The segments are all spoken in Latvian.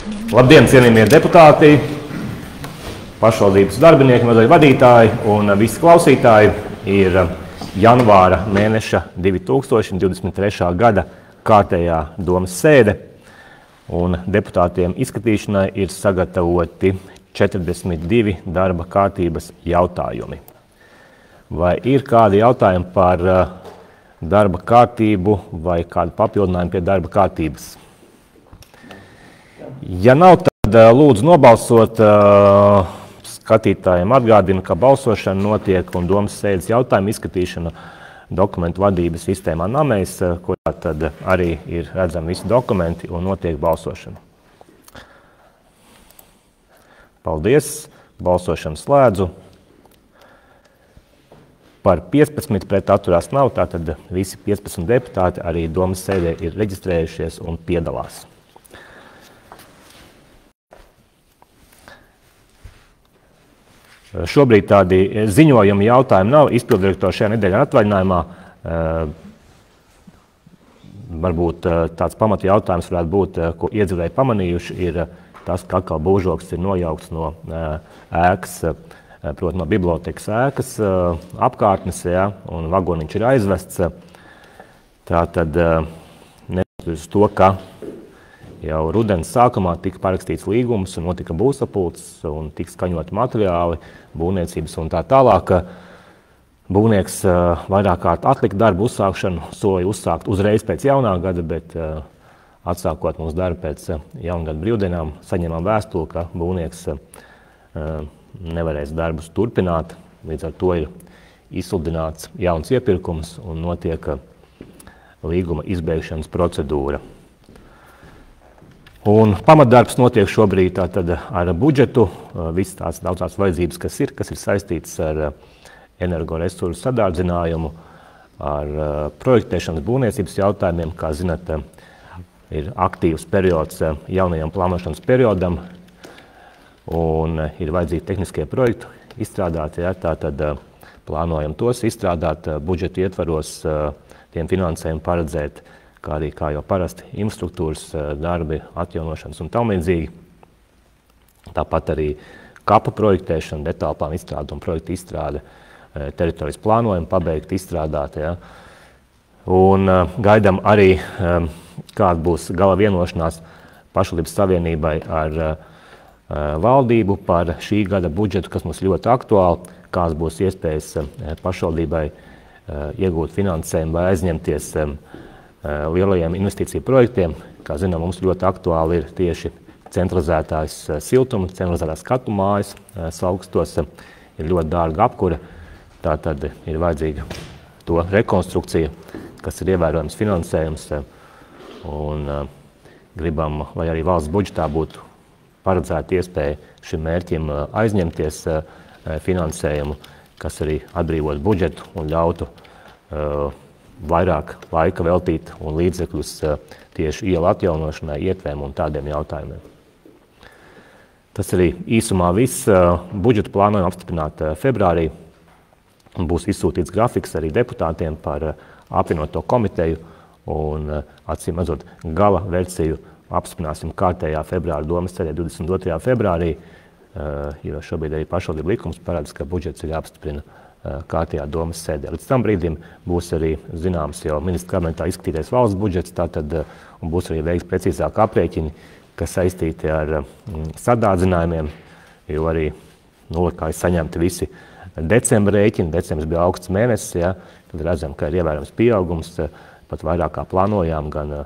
Labdien, cienījamie deputāti, pašvaldības darbinieki, nodaļu vadītāji un visi klausītāji. Ir janvāra mēneša 2023. gada kārtējā domas sēde, un deputātiem izskatīšanai ir sagatavoti 42 darba kārtības jautājumi. Vai ir kādi jautājumi par darba kārtību vai kādu papildinājumu pie darba kārtības? Ja nav, tad lūdzu nobalsot. Skatītājiem atgādina, ka balsošana notiek un domas sēdes jautājumu izskatīšana dokumentu vadības sistēmā Nameis, kurā tad arī ir redzami visi dokumenti un notiek balsošana. Paldies! Balsošanu slēdzu. Par 15 pret atturās nav, tātad visi 15 deputāti arī domas sēdē ir reģistrējušies un piedalās. Šobrīd tādi ziņojumi jautājumi nav. Izpildirektors šajā nedēļā atvaļinājumā. Varbūt tāds pamata jautājums varētu būt, ko iedzīvotāji pamanījuši, ir tas, ka atkal būvžoks ir nojaukts no ēkas, proti no bibliotekas ēkas apkārtnes, ja, un vagoniņš ir aizvests. Tātad neskatoties uz to, ka jau rudens sākumā tika parakstīts līgums un notika būvsapulces un tika skaņoti materiāli, būvniecības un tā tālāk. Būvnieks vairāk kārt atlika darbu uzsākšanu, solīja uzsākt uzreiz pēc jaunā gada, bet atsākot mūsu darbu pēc jaungada brīvdienām, saņemām vēstuli, ka būvnieks nevarēs darbus turpināt. Līdz ar to ir izsludināts jauns iepirkums un notiek līguma izbeigšanas procedūra. Un pamatdarbs notiek šobrīd tātad ar budžetu, visas tās daudzās vajadzības, kas ir saistītas ar energoresursu sadārdzinājumu, ar projektēšanas būvniecības jautājumiem. Kā zināt, ir aktīvs periods jaunajam plānošanas periodam un ir vajadzīgi tehniskie projekti izstrādāti. Ja, tātad plānojam tos izstrādāt budžeta ietvaros, tiem finansējumu paredzēt, kā arī, kā jau parasti, infrastruktūras darbi, atjaunošanas un tamlīdzīgi. Tāpat arī kapa projektēšana, detālplāna izstrāde un projekta izstrāde, teritorijas plānojumu pabeigt izstrādāt. Ja. Un gaidām arī, kāda būs gala vienošanās pašvaldības savienībai ar valdību par šī gada budžetu, kas mums ļoti aktuāli, kāds būs iespējas pašvaldībai iegūt finansējumu vai aizņemties lielajiem investīciju projektiem. Kā zinām, mums ļoti aktuāli ir tieši centralizētājs siltuma, centralizētās skatu mājas saukstos, ir ļoti dārga apkura. Tātad ir vajadzīga to rekonstrukcija, kas ir ievērojams finansējums. Un gribam, lai arī valsts budžetā būtu paredzēta iespēja šim mērķim aizņemties finansējumu, kas arī atbrīvot budžetu un ļautu vairāk laika veltīt un līdzekļus tieši ielu atjaunošanai, ietvēm un tādiem jautājumiem. Tas arī īsumā viss. Budžetu plānojam apstiprināt februārī. Būs izsūtīts grafiks arī deputātiem par apvienoto komiteju un acīm redzot gala versiju apstiprināsim kārtējā februāra domas sēdē 22. februārī, jo šobrīd arī pašvaldību likums paredz, ka budžets ir jāapstiprina kārtējā domas sēdē. Līdz tam brīdim būs arī zināms jau ministra kabinetā izskatītais valsts budžets, tātad un būs arī veikts precīzāk aprēķini, kas saistīti ar sadārdzinājumiem, jo arī nolikājas saņemti visi decembra rēķini. Decembris bija augsts mēnesis, ja, tad redzam, ka ir ievērojams pieaugums, pat vairāk kā plānojām, gan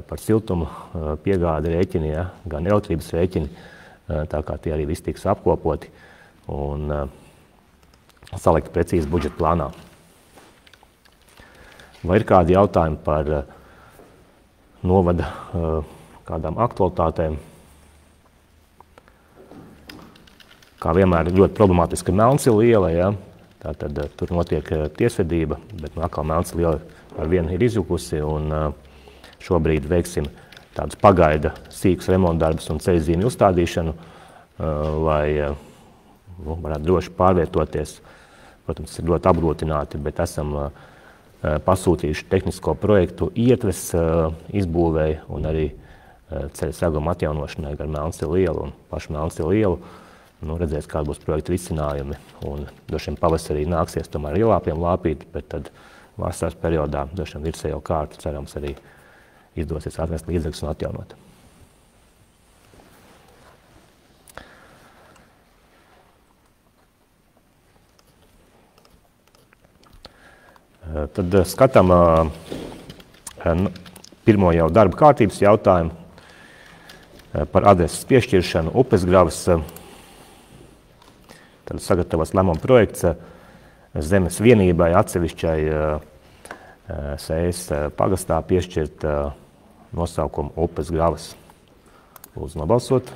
par siltumu piegādi rēķini, ja, gan elektrības rēķini, tā kā tie arī visi tiks apkopoti un salikt precīzi budžeta plānā. Vai ir kādi jautājumi par novada kādām aktualitātēm? Kā vienmēr ļoti problemātiska Melnsila iela, ja? Tātad tur notiek tiesvedība, bet atkal Melnsila iela ar vienu ir izjukusi un šobrīd veiksim tādus pagaida sīkus remontdarbus un ceļzīmju uzstādīšanu, lai varētu droši pārvietoties. Protams, tas ir ļoti apgrūtināti, bet esam pasūtījuši tehnisko projektu ietves izbūvēju un arī ceļa seguma atjaunošanai gar Melnsilu ielu un pašu Melnsilu ielu. Redzēs, kādi būs projekta risinājumi, un droši vien pavasarī nāksies tomēr ielāpiem lāpīt, bet tad vasaras periodā droši vien virsējo kārtu cerams arī izdosies atnest līdzekļus un atjaunot. Tad skatām pirmo jau darba kārtības jautājumu par adreses piešķiršanu Upesgravas. Tad sagatavots lēmuma projekts zemes vienībai atsevišķai Sējas pagastā piešķirt nosaukumu Upesgravas. Lūdzu nobalsot.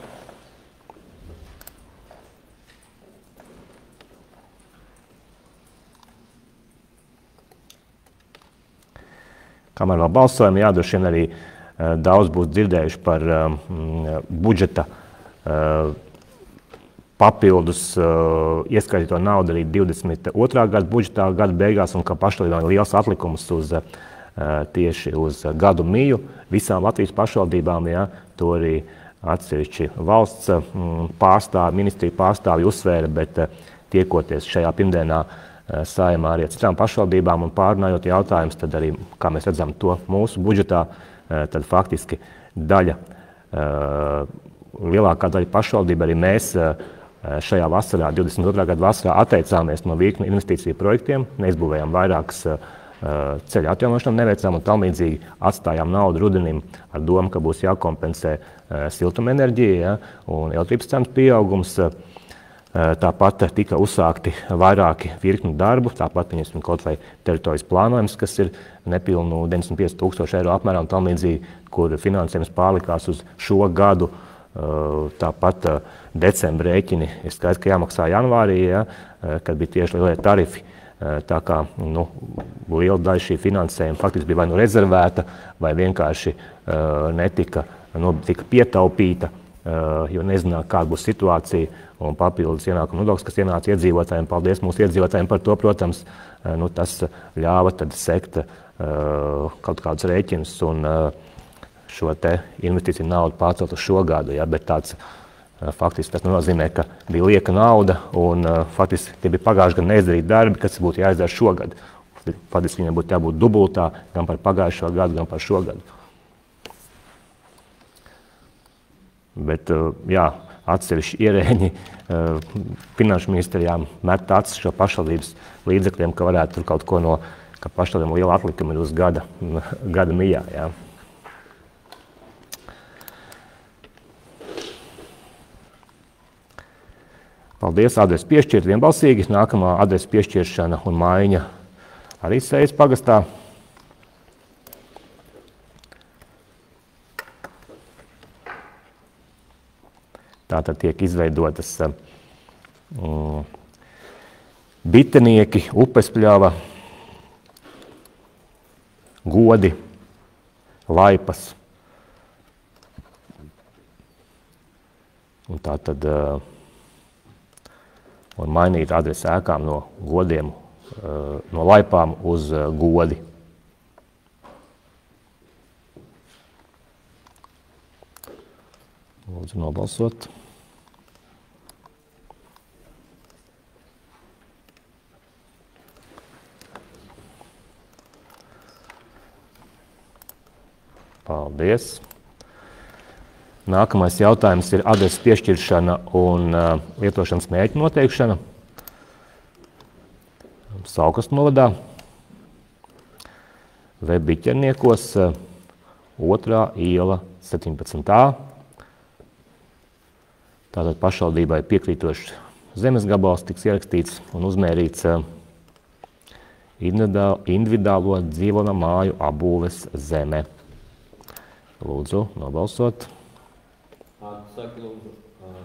Kamēr vēl balsojam, droši vien arī daudz būs dzirdējuši par budžeta papildus ieskaitīto naudu arī 22. gada budžetā gada beigās, un ka pašvaldībām ir liels atlikums tieši uz gadu miju visām Latvijas pašvaldībām. To arī atsevišķi valsts pārstāvi, ministriju pārstāvi uzsvēra, bet tiekoties šajā pirmdienā Saeimā arī ar citām pašvaldībām un pārunājot jautājumus, tad arī, kā mēs redzam to mūsu budžetā, tad faktiski lielākā daļa pašvaldība arī mēs šajā vasarā, 22. gada vasarā, atteicāmies no virkni investīciju projektiem, neizbūvējām vairākas ceļa atjaunošanām, neveicām un tamlīdzīgi atstājām naudu rudenim ar domu, ka būs jākompensē siltumenerģija un elektrības cenas pieaugums. Tāpat tika uzsākti vairāki virkni darbu, tāpat pieņemsim kaut vai teritorijas plānojums, kas ir nepilnu 95 000 eiro apmērā un tamlīdzīgi, kur finansējums pārlikās uz šo gadu. Tāpat decembra rēķini ir skaidrs, ka jāmaksā janvārī, kad bija tieši lielie tarifi. Tā kā liela daļa šī finansējuma faktiski bija vai nu rezervēta, vai vienkārši tika pietaupīta, jo nezināja, kāda būs situācija, un papildus ienākuma nodoklis, kas ienāca iedzīvotājiem. Paldies mūsu iedzīvotājiem par to, protams, tas ļāva tad sekt kaut kādus rēķinus un šo te investīciju naudu pārcelt uz šo gadu, bet tāds faktiski tas nozīmē, ka bija lieka nauda un faktiski tie bija pagājuši gan neizdarīti darbi, kas būtu jāizdara šogad. Faktiski viņiem būtu jābūt dubultā gan par pagājušo gadu, gan par šo gadu. Bet, atsevišķi ierēņi finanšu ministrijām met acis šo pašvaldības līdzekļiem, ka varētu tur kaut ko ka pašvaldībām liela atlikuma ir uz gada mijā. Paldies, adresi piešķirt vienbalsīgi. Nākamā adresi piešķiršana un maiņa arī Sējas pagastā. Tātad tiek izveidotas bitenieki, upespļava, godi, laipas. Un tātad un mainīt adresi ēkām no godiem, no laipām uz godi. Lūdzu nobalsot. Paldies. Nākamais jautājums ir adreses piešķiršana un lietošanas mērķu noteikšana. Saukastu novadā, Vebiķerniekos, 2. iela 17a. Tātad pašvaldībai piekrītošs zemes gabals tiks ierakstīts un uzmērīts individuālo dzīvona māju apbūves zeme. Lūdzu, nobalsot. Saka, lūdzu,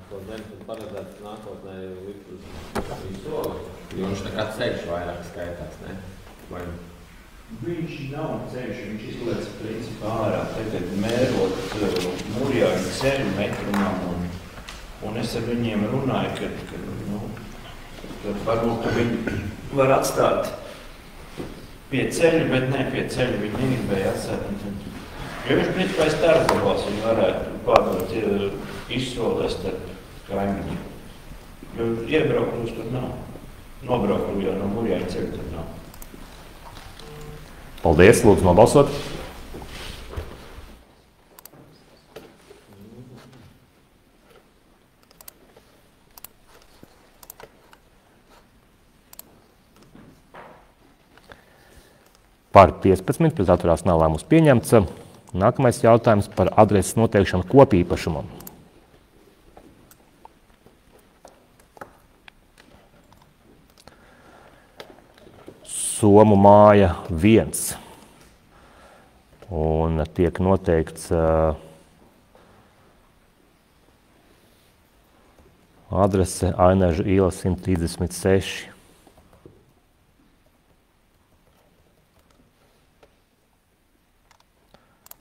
to zemes ir paredzēts nākotnē likt uz visu, jo viņš nekad ceļš vairāk skaitās, ne? Vai... Viņš nav ceļš, viņš izliec principā ārā, tagad mērot Murjāņu ceļu metrumam, un es ar viņiem runāju, ka varbūt, ka viņi var atstāt pie ceļa, bet ne pie ceļa, viņi negribēja atstāt. Jo viņš principā starpgabals viņi varētu pārdot izsolēs starp kaimiņiem. Jo iebraukļus tur nav. Nobraukļu jau no Murjāņu ceļu tur nav. Paldies, lūdzu nobalsot. Par 15, pēc atturās nav lēmums pieņemts. Nākamais jautājums par adreses noteikšanu kopīpašumam. Somu māja 1. Un tiek noteikts adrese Ainažu iela 136.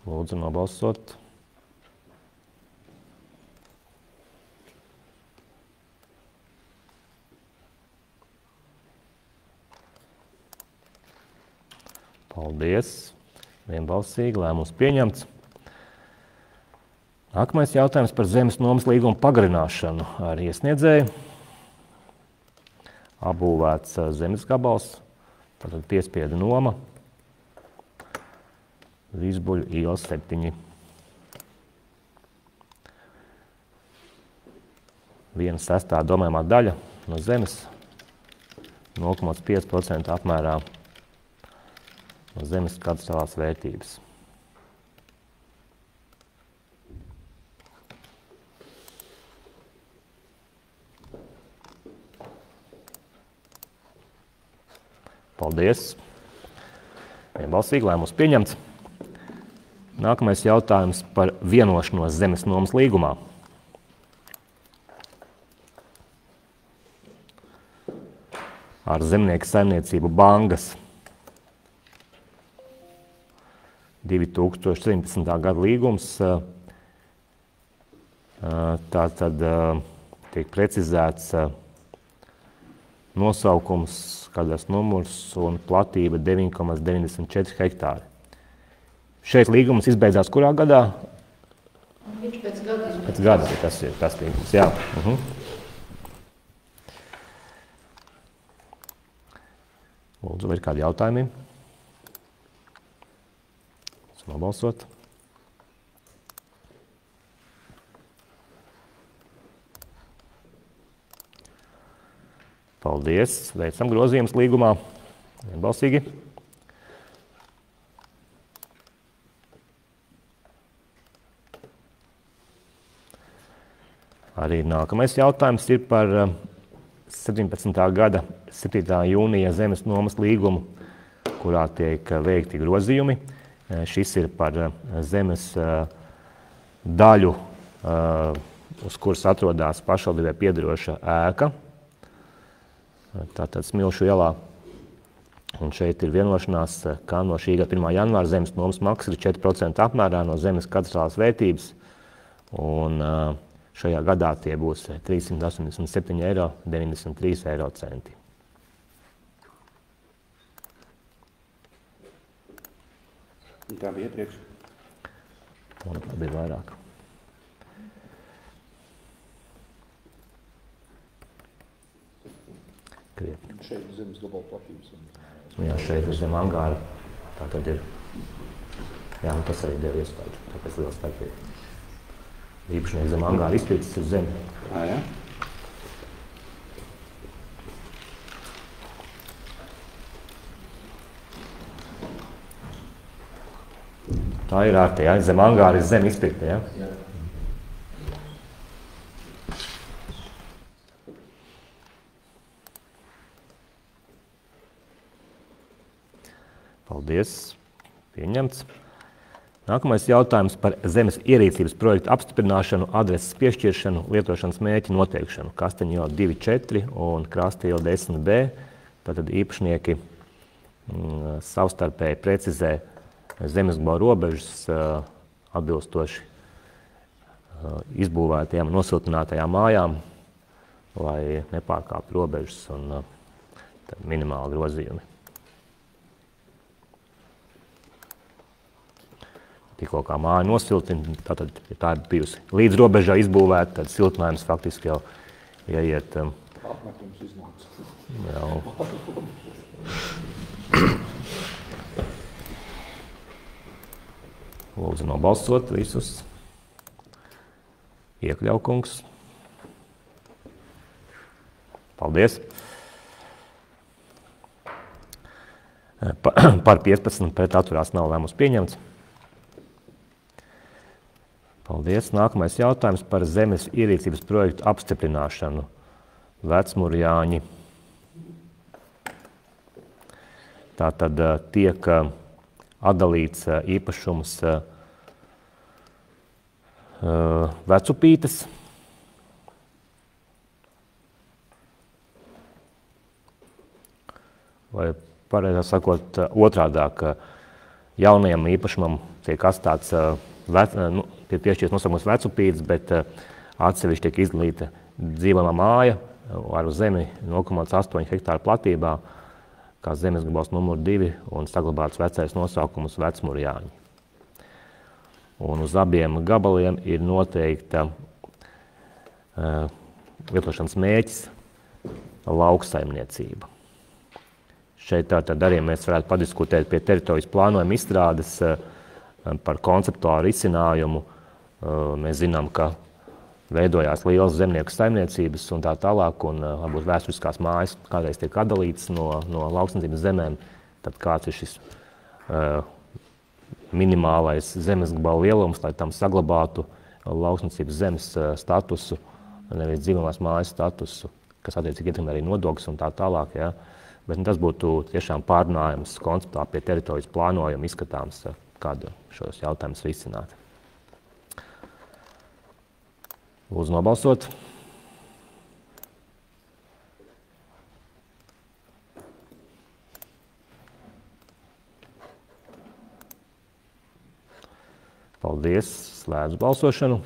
Lūdzu nobalsot. Paldies. Vienbalsīgi lēmums pieņemts. Nākamais jautājums par zemes nomas līguma pagarināšanu ar iesniedzēju. Apbūvēts zemes gabals, tātad piespiedu noma. Vīzbuļu iela 7. 1/6 domājumā daļa no zemes, 0,5% apmērā no zemes katastrālās vērtības. Paldies. Vienbalsīgi lēmums pieņemts. Nākamais jautājums par vienošanos zemes nomas līgumā. Ar zemnieku saimniecību Bangas 2017. Gada līgums. Tātad tiek precizēts nosaukums, kādās numurs un platība 9,94 hektāri. Šeit līgums izbeidzās kurā gadā? Viņš pēc gada. Pēc gada, tas ir tas līgums, jā. Lūdzu, vai ir kādi jautājumi? Nobalsot. Paldies. Veicam grozījumus līgumā. Vienbalsīgi. Arī nākamais jautājums ir par 17. gada 7. jūnija zemes nomas līgumu, kurā tiek veikti grozījumi. Šis ir par zemes daļu, uz kuras atrodas pašvaldībai piederoša ēka. Tātad Smilšu ielā. Un šeit ir vienošanās, ka no šī gada 1. janvāra zemes nomas maksa ir 4% apmērā no zemes katastrālās vērtības. Un šajā gadā tie būs 387,93 eiro. Tā bija iepriekš? Un tā bija vairāk. Krietni. Šeit zemes gabala platības. Jā, šeit ir zem angāra. Tā tad ir. Jā, un tas arī deva iespēju. Tāpēc liels starpība. Īpašnieks zem angāra izpītis ir zemi. Jā? Tā ir ārtē, jā? Zem angāra ir zem izpīta, jā? Jā. Paldies. Pieņemts. Nākamais jautājums par zemes ierīcības projektu apstiprināšanu, adreses piešķiršanu, lietošanas mērķi noteikšanu. Kasteņu iela 2,4 un Krasta iela 10B. Tātad īpašnieki savstarpēji precizē zemesgabala robežas atbilstoši izbūvētajām un nosiltinātajām mājām, lai nepārkāptu robežas un minimāli grozījumi. tikko kā māja nosiltina, tātad, ja tā ir bijusi līdz robežā izbūvēta, tad siltinājums faktiski jau ieiet. Apmetums iznāca. Jau. Lūdzu nobalsot visus. Iekļaukungs. Paldies. Par 15 pret atturās nav lēmums pieņemts. Paldies. Nākamais jautājums par zemes ierīcības projektu apstiprināšanu. Vecmurjāņi. Tātad tiek atdalīts īpašums Vecupītes. Vai pareizāk sakot, otrādāk, jaunajam īpašumam tiek atstāts, tiek piešķirts nosaukums Vecupītes, bet atsevišķi tiek izdalīta dzīvojamā māja ar uz zemi 0,8 hektāru platībā, kā zemes gabals numur 2 un saglabāts vecais nosaukums Vecmurjāņi. Un uz abiem gabaliem ir noteikta lietošanas mērķis lauksaimniecība. Šeit tātad arī mēs varētu padiskutēt pie teritorijas plānojuma izstrādes par konceptuālu risinājumu. Mēs zinām, ka veidojās lielas zemnieku saimniecības un tā tālāk, un varbūt vēsturiskās mājas kādreiz tiek atdalītas no lauksaimniecības zemēm, tad kāds ir šis minimālais zemes gabala lielums, lai tam saglabātu lauksaimniecības zemes statusu, nevis dzīvojamās mājas statusu, kas attiecīgi ietekmē arī nodokļus un tā tālāk. Ja? Bet tas būtu tiešām pārrunājums konceptā pie teritorijas plānojuma izskatāms, kādu šos jautājumus risināt. Lūdzu nobalsot. Paldies. Slēdzu balsošanu.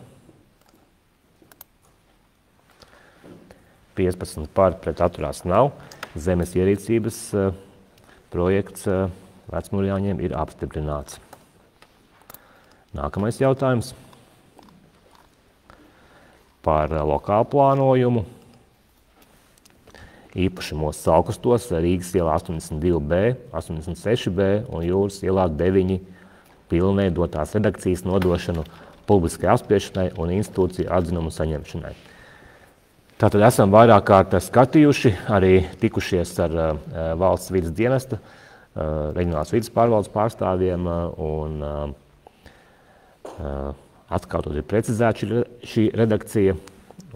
15 par pret atturās nav. Zemes ierīcības projekts Vecmurjāņiem ir apstiprināts. Nākamais jautājums par lokālu plānojumu. Īpašumos Salkustos, Rīgas ielā 82B, 86B un Jūras ielā 9 pilnē dotās redakcijas nodošanu publiskai apspriešanai un institūciju atzinumu saņemšanai. Tātad esam vairāk kārt skatījuši, arī tikušies ar valsts vides dienesta, reģionālās vides pārvaldes pārstāvjiem un atkārtot ir precizēta šī redakcija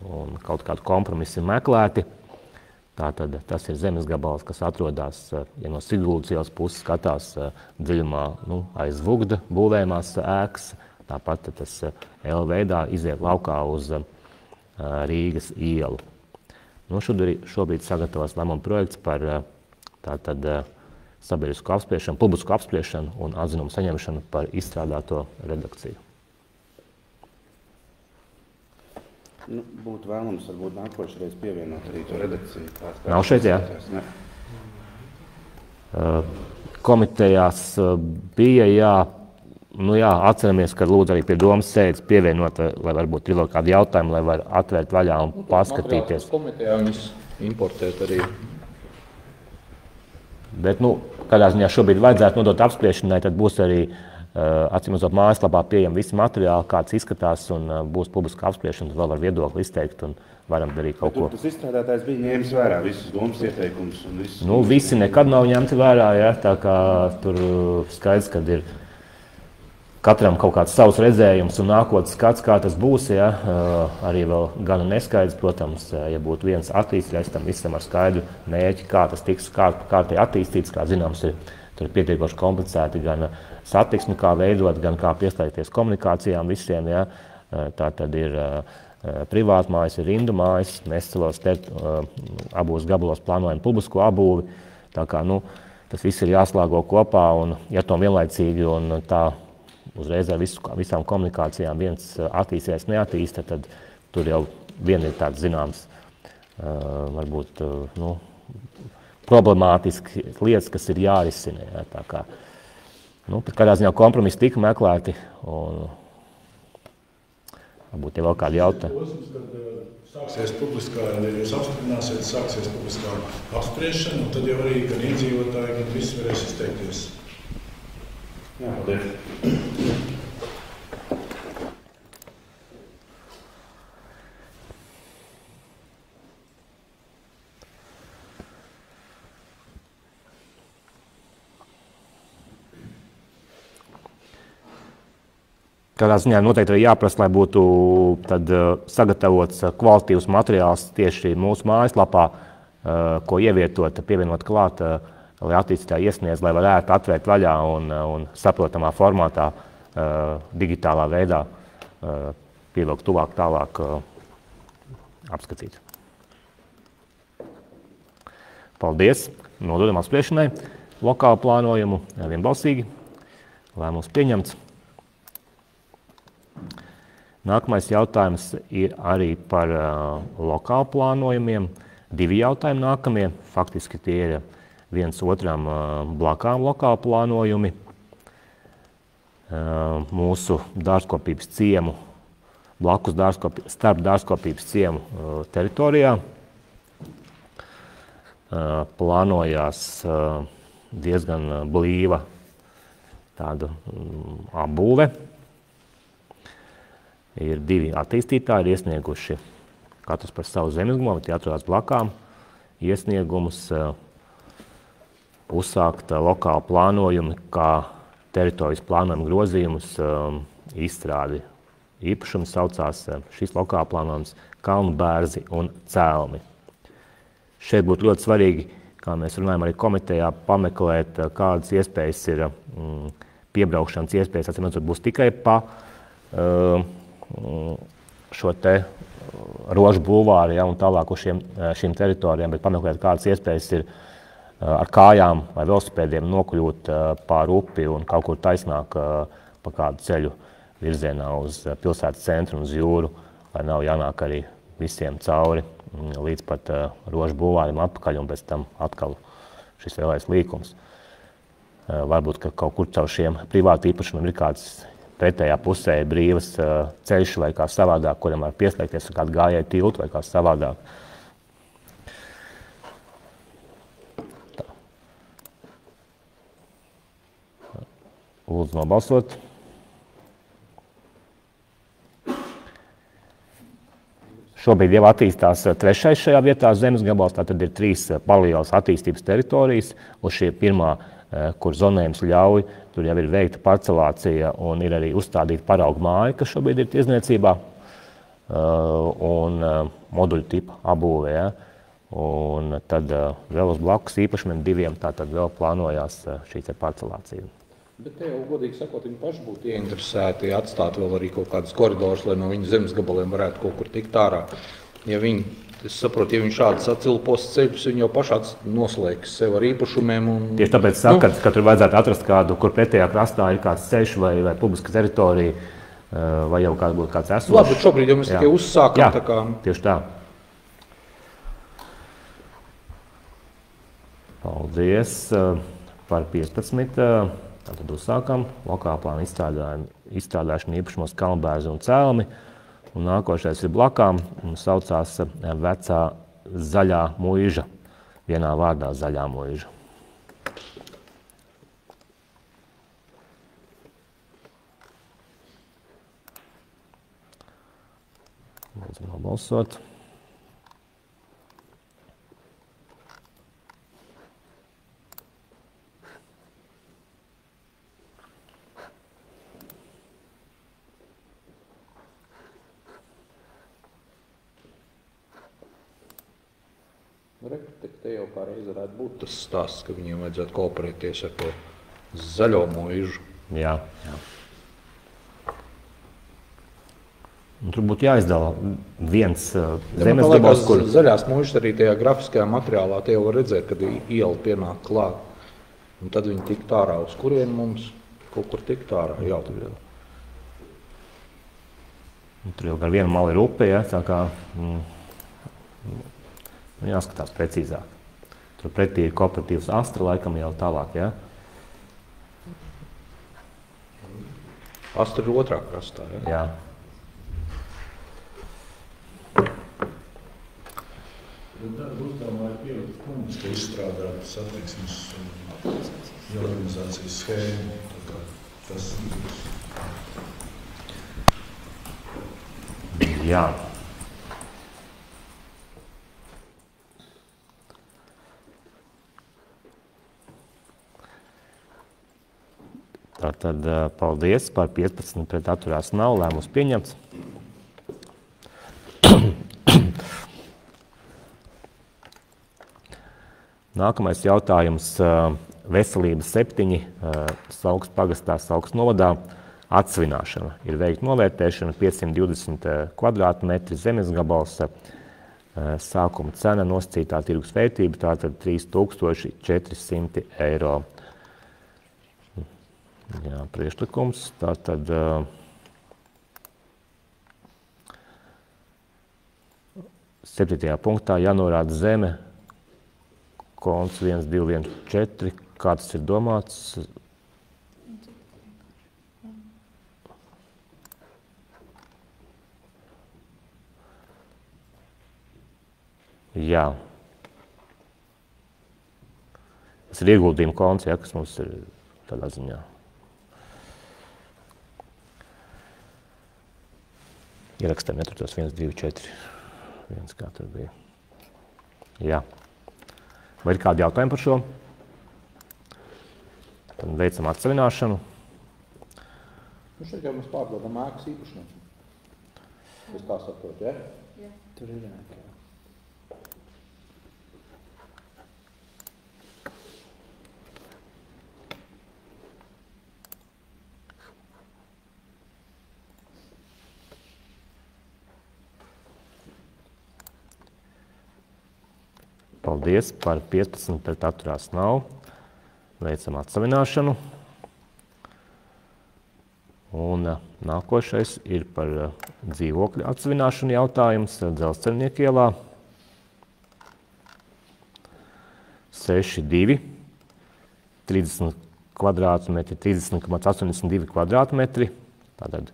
un kaut kādu kompromisu ir meklēti. Tātad tas ir zemes gabals, kas atrodas, ja no Siguldas ielas puses skatās dziļumā aiz Vugda būvējumās ēkas, tāpat tas L veidā iziet laukā uz Rīgas ielu. Šobrīd sagatavos lēmuma projekts par tātad sabiedrisku apspriešanu, publisku apspriešanu un atzinumu saņemšanu par izstrādāto redakciju. Būtu vēlams, varbūt nākošreiz pievienot arī to redakciju. Nav šeit, jā? Komitejās bija, jā. Atceramies, ka lūdzu arī pie domas sēdes pievienot, lai varbūt ir vēl kādi jautājumi, lai var atvērt vaļā un paskatīties. Komitejā viņus importēt arī. Bet, kādā ziņā šobrīd vajadzētu nodot apspriešanai, tad būs arī atcīmredzot mājaslapā pieejami visi materiāli, kāds izskatās, un būs publiska apspriešana, vēl var viedokli izteikt un varam darīt kaut ko. Tas izstrādātājs bija ņēmis vērā visus domas ieteikumus un visus. Visi nekad nav ņemti vērā, ja, tā kā tur skaidrs, kad ir katram kaut kāds savs redzējums un nākotnes skats, kā tas būs, ja, arī vēl gana neskaidrs, protams, ja būtu viens attīstītājs tam visam ar skaidru mērķi, kā tas tiks kārtīgi attīstīts, kā zināms, tur ir pietiekoši komplicēti gan satiksmi, kā veidot, gan kā pieslēgties komunikācijām visiem, ja, tā tad ir privātmājas, ir rindu mājas, mēs celos abos gabalos plānojam publisko apbūvi, tā kā, tas viss ir jāslāgo kopā un jātom vienlaicīgi un tā, uzreiz ar visām komunikācijām viens attīstītājs neattīsta, tad tur jau vien ir tāds zināms, varbūt, problemātiski lietas, kas ir jārisina. Ja, tā kā Nu, bet kādā ziņā kompromisi tika meklēti, un varbūt ir vēl kādi jautājumi. Sāksies publiskā, ja jūs apstiprināsiet, sāksies publiskā apspriešana, un tad jau arī gan iedzīvotāji, gan visi varēs izteikties. Jā, paldies. Kādā ziņā noteikti arī jāprasa, lai būtu tad sagatavots kvalitīvs materiāls tieši mūsu mājaslapā, ko ievietot, pievienot klāt, lai attīstītāji iesniedz, lai varētu atvērt vaļā un saprotamā formātā, digitālā veidā pievilkt tuvāk tālāk apskatīt. Paldies! Nododam apspriešanai lokālu plānojumu vienbalsīgi. Lēmums pieņemts. Nākamais jautājums ir arī par lokālu plānojumiem. 2 jautājumi nākamie. Faktiski tie ir viens otram blakām lokālu plānojumi. Mūsu dārzkopības ciemu, starp dārzkopības ciemu teritorijā plānojās diezgan blīva tāda apbūve. Ir 2 attīstītāji, ir iesnieguši katrs par savu zemesgabalu, tie atrodas blakām, iesniegumus uzsākt lokālu plānojumu, kā teritorijas plānojumu grozījumus izstrādi. Īpašums saucās šis lokālu plānojums Kalnbērzi un Cēlmi. Šeit būtu ļoti svarīgi, kā mēs runājam arī komitejā, pameklēt, kādas iespējas ir piebraukšanas iespējas, atcīmredzot, būs tikai pa šo te rožu bulvāri, ja, un tālāk uz šīm teritorijām, bet pameklēt, kādas iespējas ir ar kājām vai velosipēdiem nokuļūt pār upi un kaut kur taisnāk pa kādu ceļu virzienā uz pilsētas centru un uz jūru, lai nav jānāk arī visiem cauri līdz pat rožu bulvārim atpakaļ un pēc tam atkal šis lielais līkums. Varbūt, ka kaut kur caur šiem privātu īpašumiem ir kāds pretējā pusē brīvas ceļš vai kā savādāk, kuram var pieslēgties ar kādu gājēju tiltu vai kā savādāk. Tā. Lūdzu nobalsot. Šobrīd jau attīstās 3. šajā vietā zemes gabals, tātad ir 3 paralēlas attīstības teritorijas, un šie pirmā, kur zonējums ļauj, tur jau ir veikta parcelācija un ir arī uzstādīta paraugu māja, kas šobrīd ir tirdzniecībā, un moduļu tipa apbūve. Ja? Un tad vēl uz blakus īpašumiem 2 tātad vēl plānojās šī parcelācija. Bet te jau, godīgi sakot, viņi paši būtu ieinteresēti atstāt vēl arī kaut kādas koridorus, lai no viņu zemes gabaliem varētu kaut kur tikt ārā. Ja viņi, es saprotu, ja viņi šādas atcilpos ceļus, viņi jau paši noslēgs sev ar īpašumiem. Un, tieši tāpēc saka, ka tur vajadzētu atrast kādu, kur pretējā krastā ir kāds ceļš vai publiska teritorija, vai jau būtu kāds esošs. Labi, bet šobrīd jau mēs tikai uzsākam. Jā, tā kā... tieši tā. Paldies par 15. Tad uzsākam lokālu plānu izstrādāšanu īpašumos Kalnbērzi un Cēlmi. Un nākošais ir blakām un saucās Vecā Zaļā muiža, vienā vārdā Zaļā muiža. Lūdzu nobalsot. Te jau kā reiz varētu būt tas stāsts, ka viņiem vajadzētu kooperēties ar to zaļo muižu. Jā. Un tur būtu jāizdala viens zemes gabals, kur... Zaļās muižas arī tajā grafiskajā materiālā te jau var redzēt, kad iela pienāk klāt. Un tad viņi tikt ārā. Uz kurien mums kaut kur tikt ārā? Jā, tur jau gar vienu malu ir upe, ja, tā kā... jāskatās precīzāk. Tur pretī ir kooperatīvs Astra, laikam jau tālāk, ja? Astra ir otrā krastā. Ja? Jā. Darba uzdevumā ir pielikt punkts, ka izstrādāt satiksmes un organizācijas schēmu. Tas Jā. Tātad paldies par 15 pret atturās nav, lēmums pieņemts. Nākamais jautājums veselības 7, Saukas pagastā, Saukas novadā. Atsvināšana ir veikta novērtēšana 520 kvadrātmetri zemes gabals, sākuma cena nosacītā tirgus vērtība, tātad 3400 eiro. Jā, priekšlikums, tātad septītajā punktā jānorāda zeme, konts 1214, kā tas ir domāts. Jā. Tas ir ieguldījuma konts, ja, kas mums ir tādā ziņā. Ierakstām, ja tur tos 1, 2, 4. Viens kā tur bija. Jā. Vai ir kādi jautājumi par šo? Tad veicam atsavināšanu. Nu šeit jau mēs pārdodam ēkas īpašnieku. Es tā saprotu, ja? Jā. Tur ir ēka. Paldies par 15 pret atturās nav. Veicam atsavināšanu. Un nākošais ir par dzīvokļu atsavināšanu jautājums Dzelzceļnieku ielā. 6,2, 30 kvadrātmetri, 30,82 kvadrātmetri. Tātad,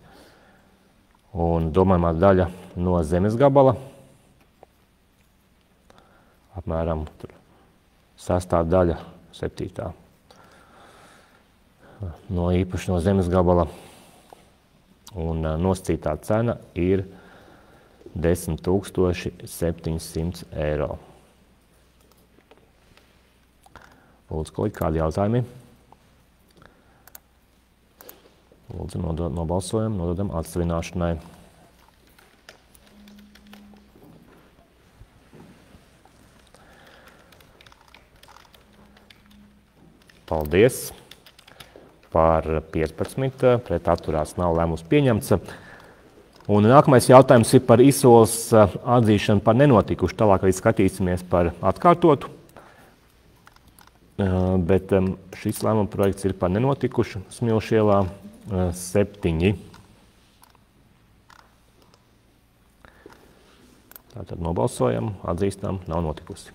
un domājumā daļa no zemes gabala. Apmēram sastā daļa, 7. No īpaši no zemes gabala. Un nosacītā cena ir 10 700 eiro. Lūdzu, kolēģi, kādi jautājumi? Lūdzu, nobalsojam, nododam atsavināšanai. Paldies par 15, pret atturās nav, lēmums pieņemts. Un nākamais jautājums ir par izsoles atzīšanu par nenotikušu. Tālāk arī skatīsimies par atkārtotu. Bet šis lēmuma projekts ir par nenotikušu Smilšu ielā 7. Tātad nobalsojam, atzīstam, nav notikusi.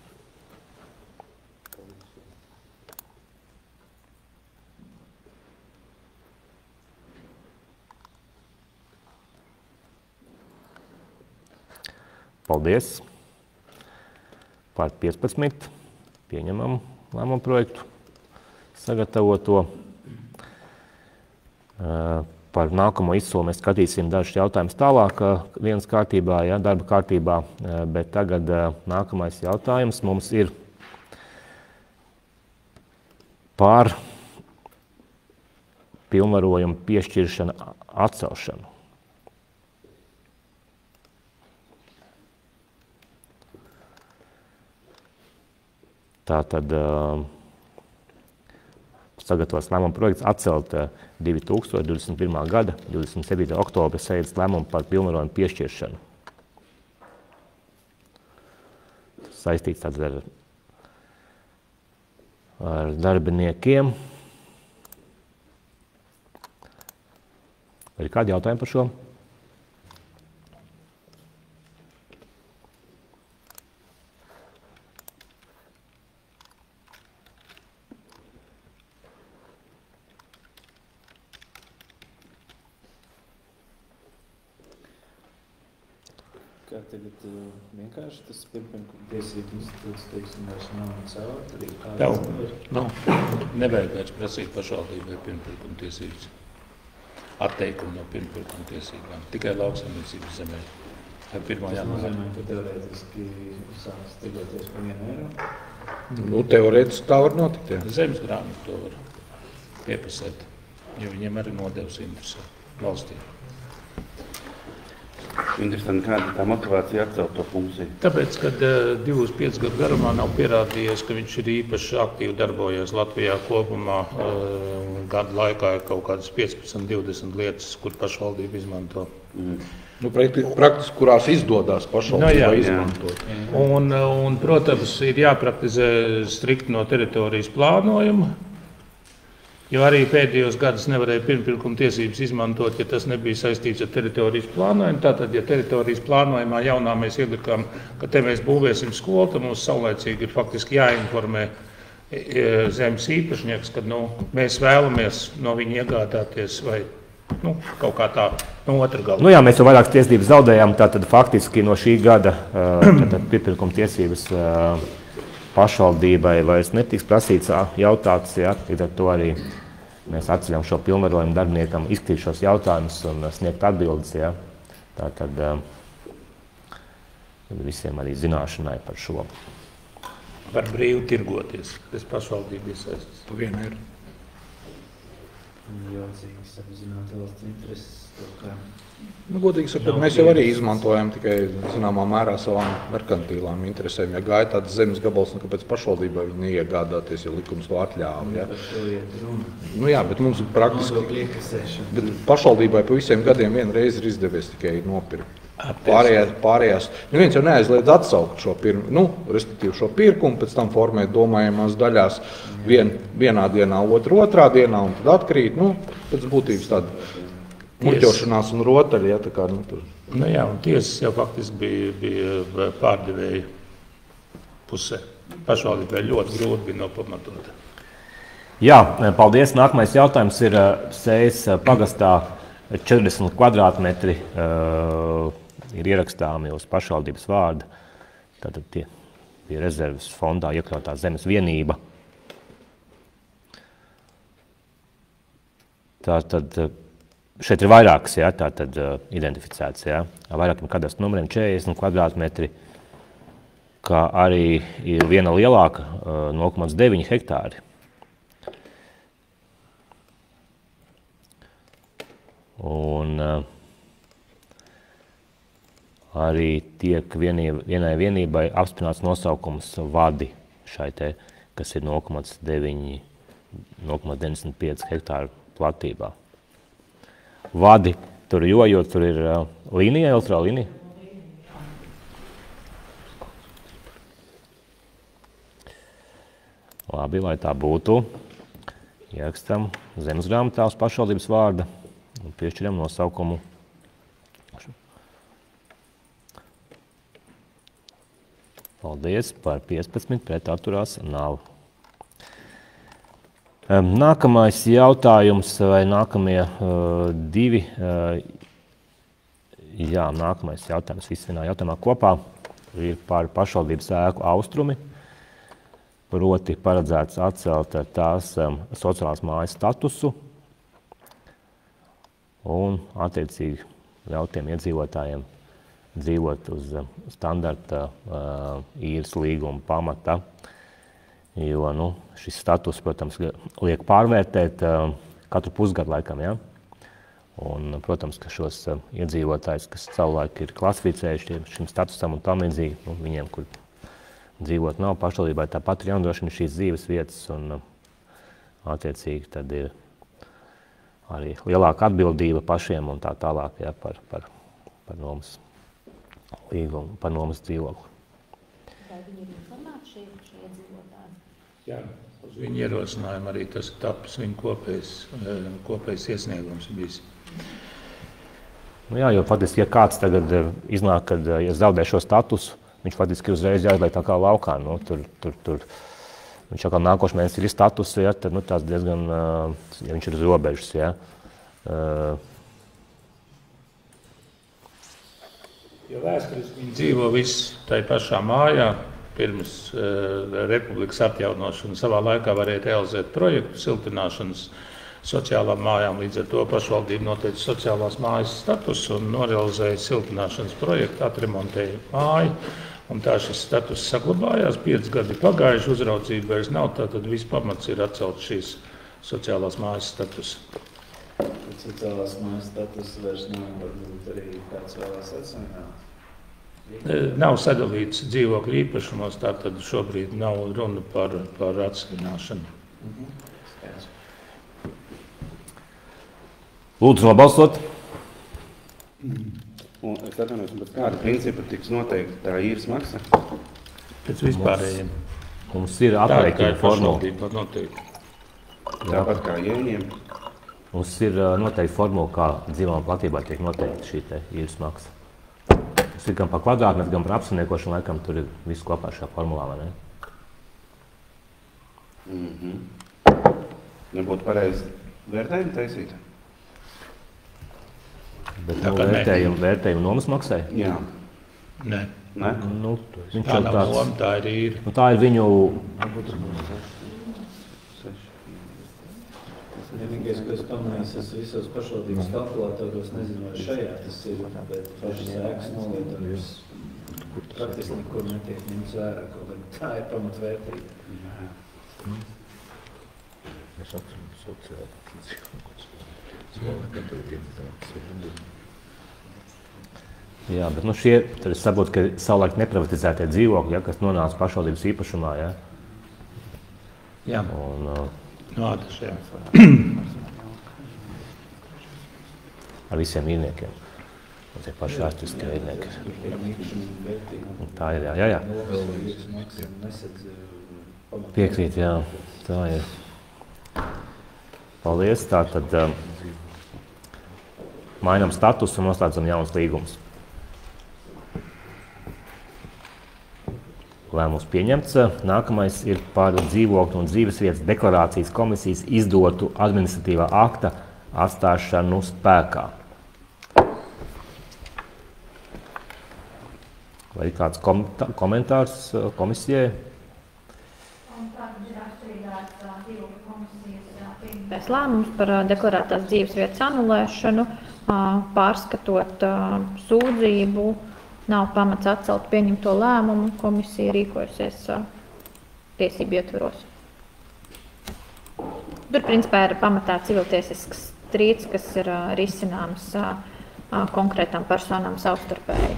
Paldies par 15. Pieņemam lēmumu projektu sagatavoto. Par nākamo izsoli mēs skatīsim dažus jautājumus tālāk dienas kārtībā, ja, darba kārtībā, bet tagad nākamais jautājums mums ir par pilnvarojumu piešķiršanu atcelšanu. Tātad sagatavos lēmuma projekts atcelt 2021. gada 27. oktobra sēdes lēmumu par pilnvarojumu piešķiršanu. Saistīts ar darbiniekiem. Vai ir kādi jautājumi par šo? kā tagad vienkārši tas pirmkārt tiesību institūts, teiksim, vairs nav celt, arī kāds Nevajag vairs prasīt pašvaldībai pirmpirkuma tiesības. Atteikumu no pirmpirkuma tiesībām. Tikai lauksaimniecības zemē. Tas nozīmē, ka teorētiski sāks tirgoties par 1 eiro. Nu, teorētiski tā var notikt, jā. Zemes grāmatu to var piepasēt, jo viņiem arī nodevs interesē valstī. Interesanti, kāda tā motivācija atcelt to funkciju? Tāpēc, kad 25 gadu garumā nav pierādījies, ka viņš ir īpaši aktīvi darbojies Latvijā kopumā, gadu laikā ir kaut kādas 15-20 lietas, kur pašvaldība izmanto. Nu, praktiski, kurās izdodas pašvaldībai izmantot. Un, protams, ir jāpraktizē strikt no teritorijas plānojuma, jo arī pēdējos gadus nevarēja pirmpirkuma tiesības izmantot, ja tas nebija saistīts ar teritorijas plānojumu. Tātad, ja teritorijas plānojumā jaunā mēs ielikām, ka te mēs būvēsim skolu, tad mums saulēcīgi ir faktiski jāinformē zemes īpašnieks, kad mēs vēlamies no viņa iegādāties vai kaut kā tā no otra gala. Nu jā, mēs jau vairākas tiesības zaudējām, tātad faktiski no šī gada pirmpirkuma tiesības pašvaldībai vairs netiks prasīts jautāts, jā, līdz ar to arī mēs atceļam šo pilnvarojumu darbiniekam izskatīt šos jautājumus un sniegt atbildes, jā. Tātad visiem arī zināšanai par šo. Par brīvu tirgoties, bez pašvaldību iesaistas. Pa 1 eiro. Jocīgs apzināt valsts intereses. Godīgi sakot, mēs jau arī izmantojam tikai zināmā mērā savām merkantīlām interesēm. Ja gāja tāds zemes gabals, kāpēc pašvaldībai viņi neiegādāties, ja likums to atļāva. Ja? Nu jā, bet mums praktiski bet pašvaldībai pa visiem gadiem vienreiz ir izdevies tikai nopirkt. Pārējās. Neviens jau neaizliedz atsaukt šo respektīvi šo pirkumu, pēc tam formēt domājamās daļās vienā dienā, otrā dienā un tad atkrīt. Pēc būtības tāda muļķošanās un rotaļi, ja tā kā tur. Nu jā, un tiesas jau faktiski bija pārdevēja pusē. Pašvaldībai ļoti grūti bija nopamatot. Jā, paldies. Nākamais jautājums ir Sējas pagastā 40 kvadrātmetri ir ierakstāmi uz pašvaldības vārda. Tātad tie bija rezerves fondā iekļautā zemes vienība. Tātad šeit ir vairākas, jā, tātad identificēts, jā, vairākiem kadastru numuriem 40 kvadrātmetri, kā arī ir viena lielāka 0,9 hektāri. Un arī tiek vienai vienībai apstiprināts nosaukums vadi šai te, kas ir 0,95 hektāru platībā. Vadi tur jojot, tur ir līnija, elektrolīnija. Labi, lai tā būtu, ierakstam zemes grāmatā uz pašvaldības vārda un piešķiram nosaukumu. Paldies, par 15 pret atturās nav. Nākamais jautājums vai nākamie divi, nākamais jautājums viss vienā jautājumā kopā ir par pašvaldības ēku austrumi, proti paredzēts atcelt tās sociālās mājas statusu un attiecīgi ļaut tiem iedzīvotājiem dzīvot uz standarta īres līguma pamata. Jo šis status, protams, liek pārvērtēt katru pusgadu laikam. Ja? Un, protams, ka šos iedzīvotājus, kas savulaik ir klasificējuši šim statusam un tam līdzīgi, viņiem, kur dzīvot nav pašvaldībai, tāpat ir jānodrošina šīs dzīves vietas un attiecīgi tad ir arī lielāka atbildība pašiem un tā tālāk par nomas līgumu, par nomas dzīvokli. Vai viņi ir informēti šie iedzīvotāji? Jā, uz viņu ierosinājumu arī tas ir tapis viņa kopējs iesniegums bijis. Nu jā, jo faktiski, ja kāds tagad iznāk, kad ja zaudē šo statusu, viņš faktiski ir uzreiz jāizliek tā kā laukā. Tur viņš jau kā nākošais mēnesis ir status, ja, tad tās diezgan, ja viņš ir uz robežas, ja. Jo vēsturiski viņi dzīvo visi tai pašā mājā. Pirms republikas atjaunošanas savā laikā varēja realizēt projektu siltināšanas sociālām mājām. Līdz ar to pašvaldība noteica sociālās mājas statusu un norealizēja siltināšanas projektu, atremontēja māju. Un tā šis status saglabājās, 5 gadi pagājuši, uzraudzība vairs nav, tātad viss pamats ir atcelt šīs sociālās mājas status. Sociālās mājas status vairs nav, varbūt arī kāds vēlās atsaināt. Nav sadalīts dzīvokļu īpašumos, tātad šobrīd nav runa par atsvināšanu. Lūdzu nobalsot. Un es atvainojos, bet kāda principa tiks noteikti tā īres maksa? Pēc vispārējiem. Mums ir aprēķina formula. Tāpat kā ieņiem. Mums ir noteikti formula, kā dzīvām platībā tiek noteikti šī te īres maksa. Mums ir gan par kvadrātmetru, gan par apsaimniekošanu, laikam tur ir visu kopā šajā formulā, vai ne? Nebūtu pareizi vērtējumu taisīt? Bet vērtējumu nomas maksai? Jā. Nē. Ne? Nu, Tā nav loma, tā ir īra. Nu, tā ir viņu... Vienīgais, ko es pamanīju, es visos pašvaldības kalkulātoros nezinu, vai šajā tas ir, bet pašas ēkas nolietojums praktiski nekur netiek ņemts vērā, kaut gan tā ir pamatvērtība. Jā, bet šie, tad es saprotu, ka savulaik neprivatizētie dzīvokļi, ja, kas nonāca pašvaldības īpašumā, ja? Jā. Un, Jā. ar visiem īrniekiem. Un tie paši vēsturiskie īrnieki. Un tā ir, jā. Piekrīt, jā. Tā ir. Paldies. Tātad mainām statusu un noslēdzam jaunas līgumus. Lēmums pieņemts. Nākamais ir par dzīvokļu un dzīvesvietas deklarācijas komisijas izdotu administratīvā akta atstāšanu spēkā. Vai ir kāds komentārs komisijai? Pēc lēmums par deklarētās dzīvesvietas anulēšanu, pārskatot sūdzību, nav pamats atcelt pieņemto lēmumu, komisija rīkojusies tiesību ietvaros. Tur, principā, ir pamatā civiltiesisks strīds, kas ir risināms konkrētām personām savstarpēji.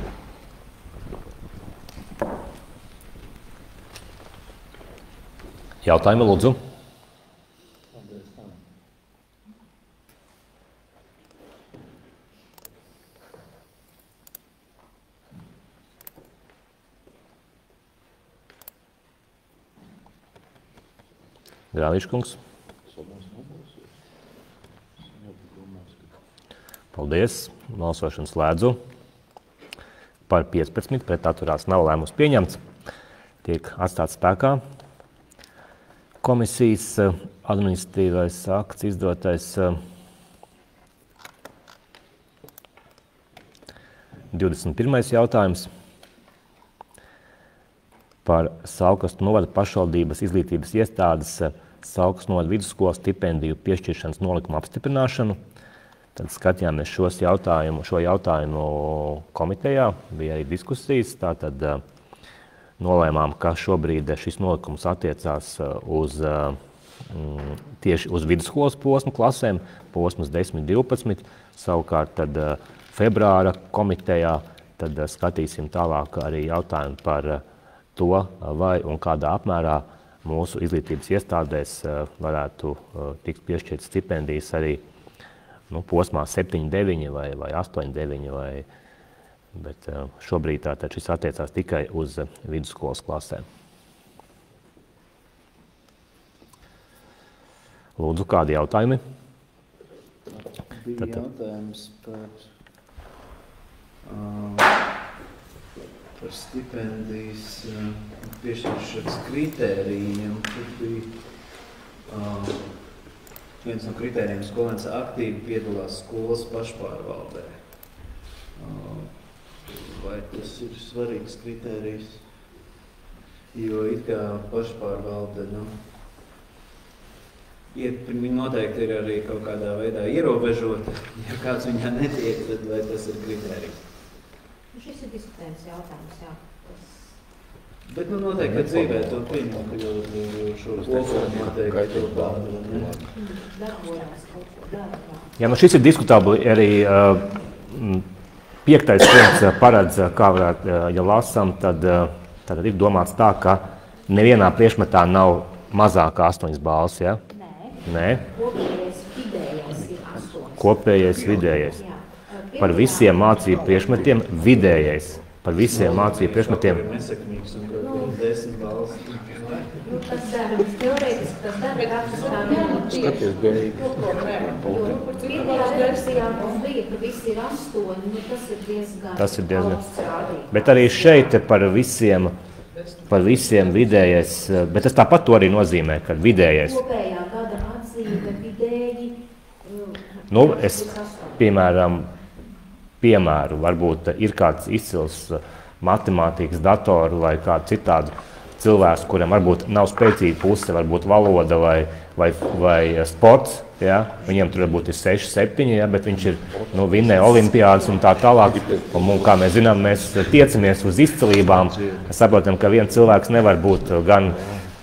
Jautājumi, lūdzu. Grāvīškungs. Paldies. Balsošanu slēdzu. Par 15 pret atturās nav lēmums pieņemts. Tiek atstāts spēkā. Komisijas administratīvais akts izdotais 21. jautājums. Par Saukastu novada pašvaldības izglītības iestādes Saukastu novada vidusskolas stipendiju piešķiršanas nolikumu apstiprināšanu. Tad skatījāmies šo jautājumu komitejā, bija arī diskusijas. Tātad nolēmām, ka šobrīd šis nolikums attiecās tieši uz vidusskolas posmu klasēm, posmas 10-12. Savukārt tad februāra komitejā tad skatīsim tālāk arī jautājumu par to, vai un kādā apmērā mūsu izglītības iestādēs varētu tikt piešķirt stipendijas arī posmā 7-9 vai 8-9, bet šobrīd tātad šis attiecās tikai uz vidusskolas klasēm. Lūdzu, kādi jautājumi? Bija jautājums par stipendijas piešķiršanas kritērijiem. Tur bija viens no kritērijiem, skolēns aktīvi piedalās skolas pašpārvaldē. Vai tas ir svarīgs kritērijs, jo it kā pašpārvalde, viņi noteikti ir arī kaut kādā veidā ierobežota, ja kāds viņā netiek, tad vai tas ir kritērijs? Šis ir diskutējums jautājums, jā. Bet noteikti, ka dzīvē to pieņem, jo šo kopu noteikti to pārdu, ne? Darbojās kaut ko dara. Jā, šis ir diskutabli arī 5. punkts paredz, kā varētu, ja lasam, tad ir domāts tā, ka nevienā priekšmetā nav mazākā 8 balvas, ja? Nē. Kopējais vidējais ir 8. Kopējais vidējais. Par visiem mācību priekšmetiem vidējais. Par visiem mācību priekšmetiem. Nesakmīgs un kaut 10 balvas. Tas dara, teorētiski tas dara praktiskā nemotīvi. Skaties, bērīgi. Pirmajā versijā mums bija, ka visi ir 8, tas ir diezgan strādīgi. Bet arī šeit par visiem vidējais, bet tas tāpat to arī nozīmē, ka vidējais. Kopējā gada atzīme vidēji. Es, piemēru, varbūt ir kāds izcils matemātikas datoru vai kādu citādu cilvēks, kuriem varbūt nav spēcīga puse, varbūt valoda vai sports, ja? Viņiem tur varbūt ir 6, 7, ja? Bet viņš ir vinnē olimpiādas un tā tālāk. Un, kā mēs zinām, mēs tiecamies uz izcilībām. Saprotam, ka viens cilvēks nevar būt gan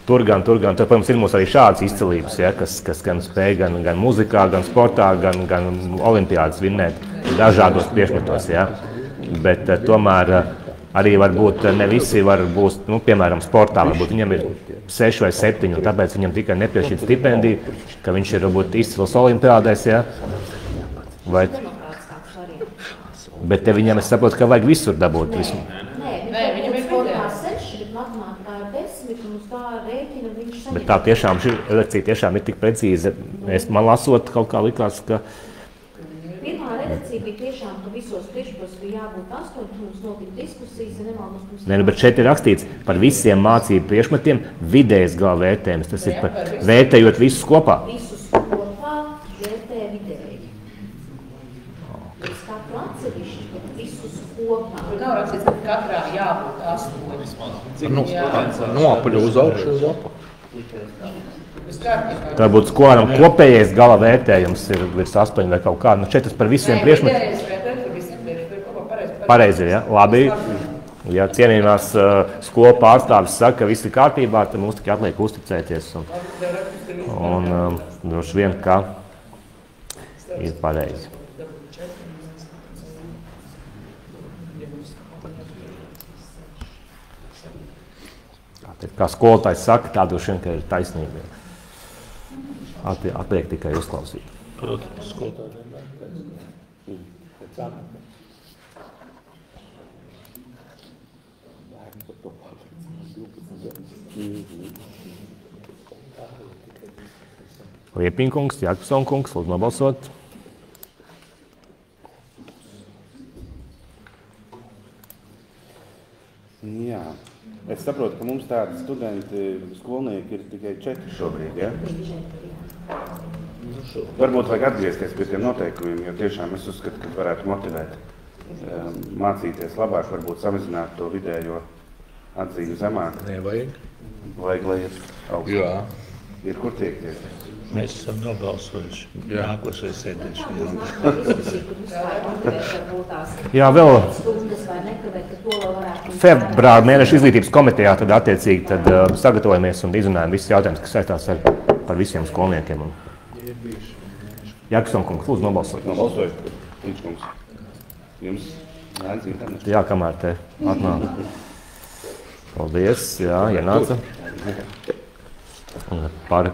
tur. Protams, ir mums arī šādas izcilības, ja? kas gan spēj gan muzikā, gan sportā, gan olimpiādas vinnēt dažādos priekšmetos. Ja? Bet tomēr arī varbūt ne visi var būt, piemēram, sportā, varbūt viņam ir 6 vai 7, un tāpēc viņam tikai nepiešķirt stipendiju, ka viņš ir varbūt izcils olimpiādēs, ja? Bet te viņam, es saprotu, ka vajag visur dabūt. Nē, viņam ir sportā 6, bet matemātikā ir 10, un uz tā rēķina viņš saņem. Bet tā tiešām, šī redakcija tiešām ir tik precīza. Man lasot, kaut kā likās, ka pirmā redakcija bija tiešām, ka visos priekšmetos bija jābūt 8, mums notika diskusijas, nemaldos. Nē, bet šeit ir rakstīts par visiem mācību priekšmetiem vidējais gala vērtējums. Tas ir par vērtējot visus kopā. Visus kopā vērtē vidēji. Es katru atsevišķi, bet visus kopā. Nav rakstīts, ka katrā jābūt 8. Noapaļ uz augšu uz apakšu. Varbūt skolām kopējais gala vērtējums ir virs 8 vai kaut kā. Šeit tas par visiem priekšmetiem. Pareizi, ja? Labi. Ja cienījumās skolu pārstāvis saka, ka viss ir kārtībā, tad mums tikai atliek uzticēties. Un droši vien, ka ir pareizi. Kā skolotājs saka, tā droši vien, ka ir taisnība. Atliek tikai uzklausīt. Protams, skolotājiem Liepinkungs, Jākapsonkungs, lūdzu nobalsot. Jā. Es saprotu, ka mums tādi studenti, skolnieki ir tikai 4 šobrīd, ja? Varbūt vajag atgriezties pie tiem noteikumiem, jo tiešām es uzskatu, ka varētu motivēt mācīties labāk, varbūt samazināt to vidējo atzīmi zemāk. nevajag. Vajag, lai ir augstu. Jā. Ir kur tiekties. Mēs esam nobalsojuši. Nākošais sēdēšana. Jā, vēl februāra mēneša izglītības komitejā tad attiecīgi tad sagatavojamies un izrunājam visus jautājumus, kas saistās par visiem skolniekiem. Jākapsonkungs, lūdzu nobalsot. Nobalsoju. Līdzkungs. Jums jāatzīm tā. Jā, kamēr te atnāk. Paldies, jā, ienāca. Par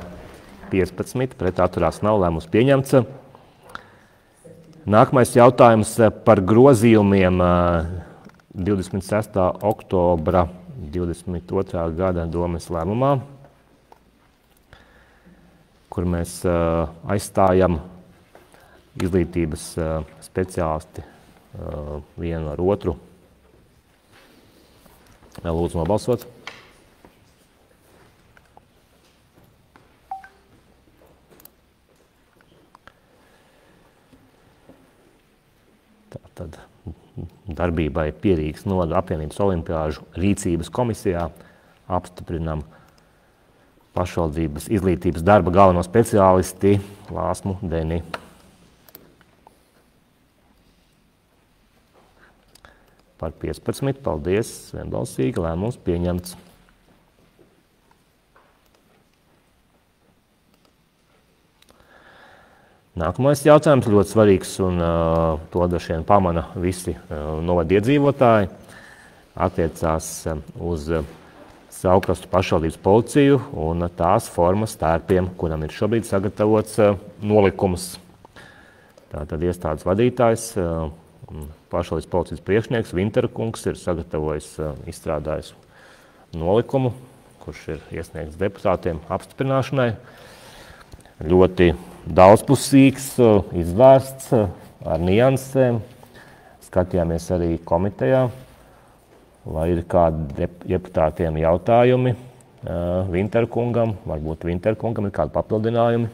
15, pret atturās nav, lēmums pieņemts. Nākamais jautājums par grozījumiem 26. oktobra 22. gada domes lēmumā, kur mēs aizstājam izglītības speciālisti vienu ar otru. Lūdzu nobalsot. Tātad darbībai Pierīgas novada apvienības olimpiāžu rīcības komisijā apstiprinam pašvaldības izglītības darba galveno speciālisti Lāsmu Deni. Par 15. Paldies, vienbalsīgi, lēmums pieņemts. Nākamais jautājums ļoti svarīgs, un to droši vien pamana visi novada iedzīvotāji. Attiecās uz Savukrastu pašvaldības policiju un tās formas tērpiem, kuram ir šobrīd sagatavots nolikums. Tātad iestādes vadītājs, pašvaldības policijas priekšnieks Vintera kungs ir sagatavojis, izstrādājis nolikumu, kurš ir iesniegts deputātiem apstiprināšanai. Ļoti daudzpusīgs, izvērsts ar niansēm. Skatījāmies arī komitejā, vai ir kādi deputātiem jautājumi Vintera kungam, varbūt Vintera kungam ir kādi papildinājumi.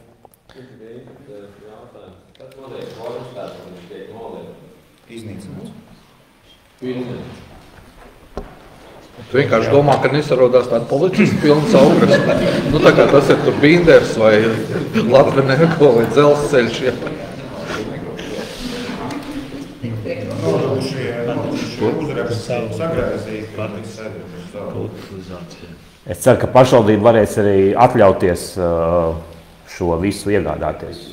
Iznīcināts. Tu vienkārši domā, ka nesarodās tāda policistu pilna Saukrastu. Nu, tā kā tas ir tur Binders vai Latvenergo vai Dzelzceļš. Ja. Es ceru, ka pašvaldība varēs arī atļauties šo visu iegādāties,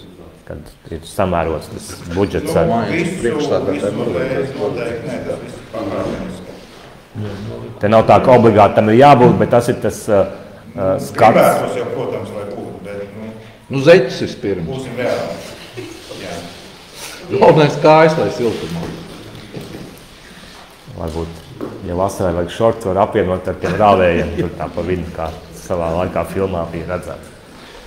kad ir samērots tas budžets. Te nav tā, ka obligāti tam ir jābūt, bet tas ir tas skats. Gribētos jau, protams, lai būtu, bet, Nu, zeķis vispirms. būsim reāli. Jā. Galvenais kājas, lai siltumā. Varbūt, ja vasarai vajag šorts, var apvienot ar tiem rāvējiem, tur tā pa vidu, kā savā laikā filmā bija redzēts.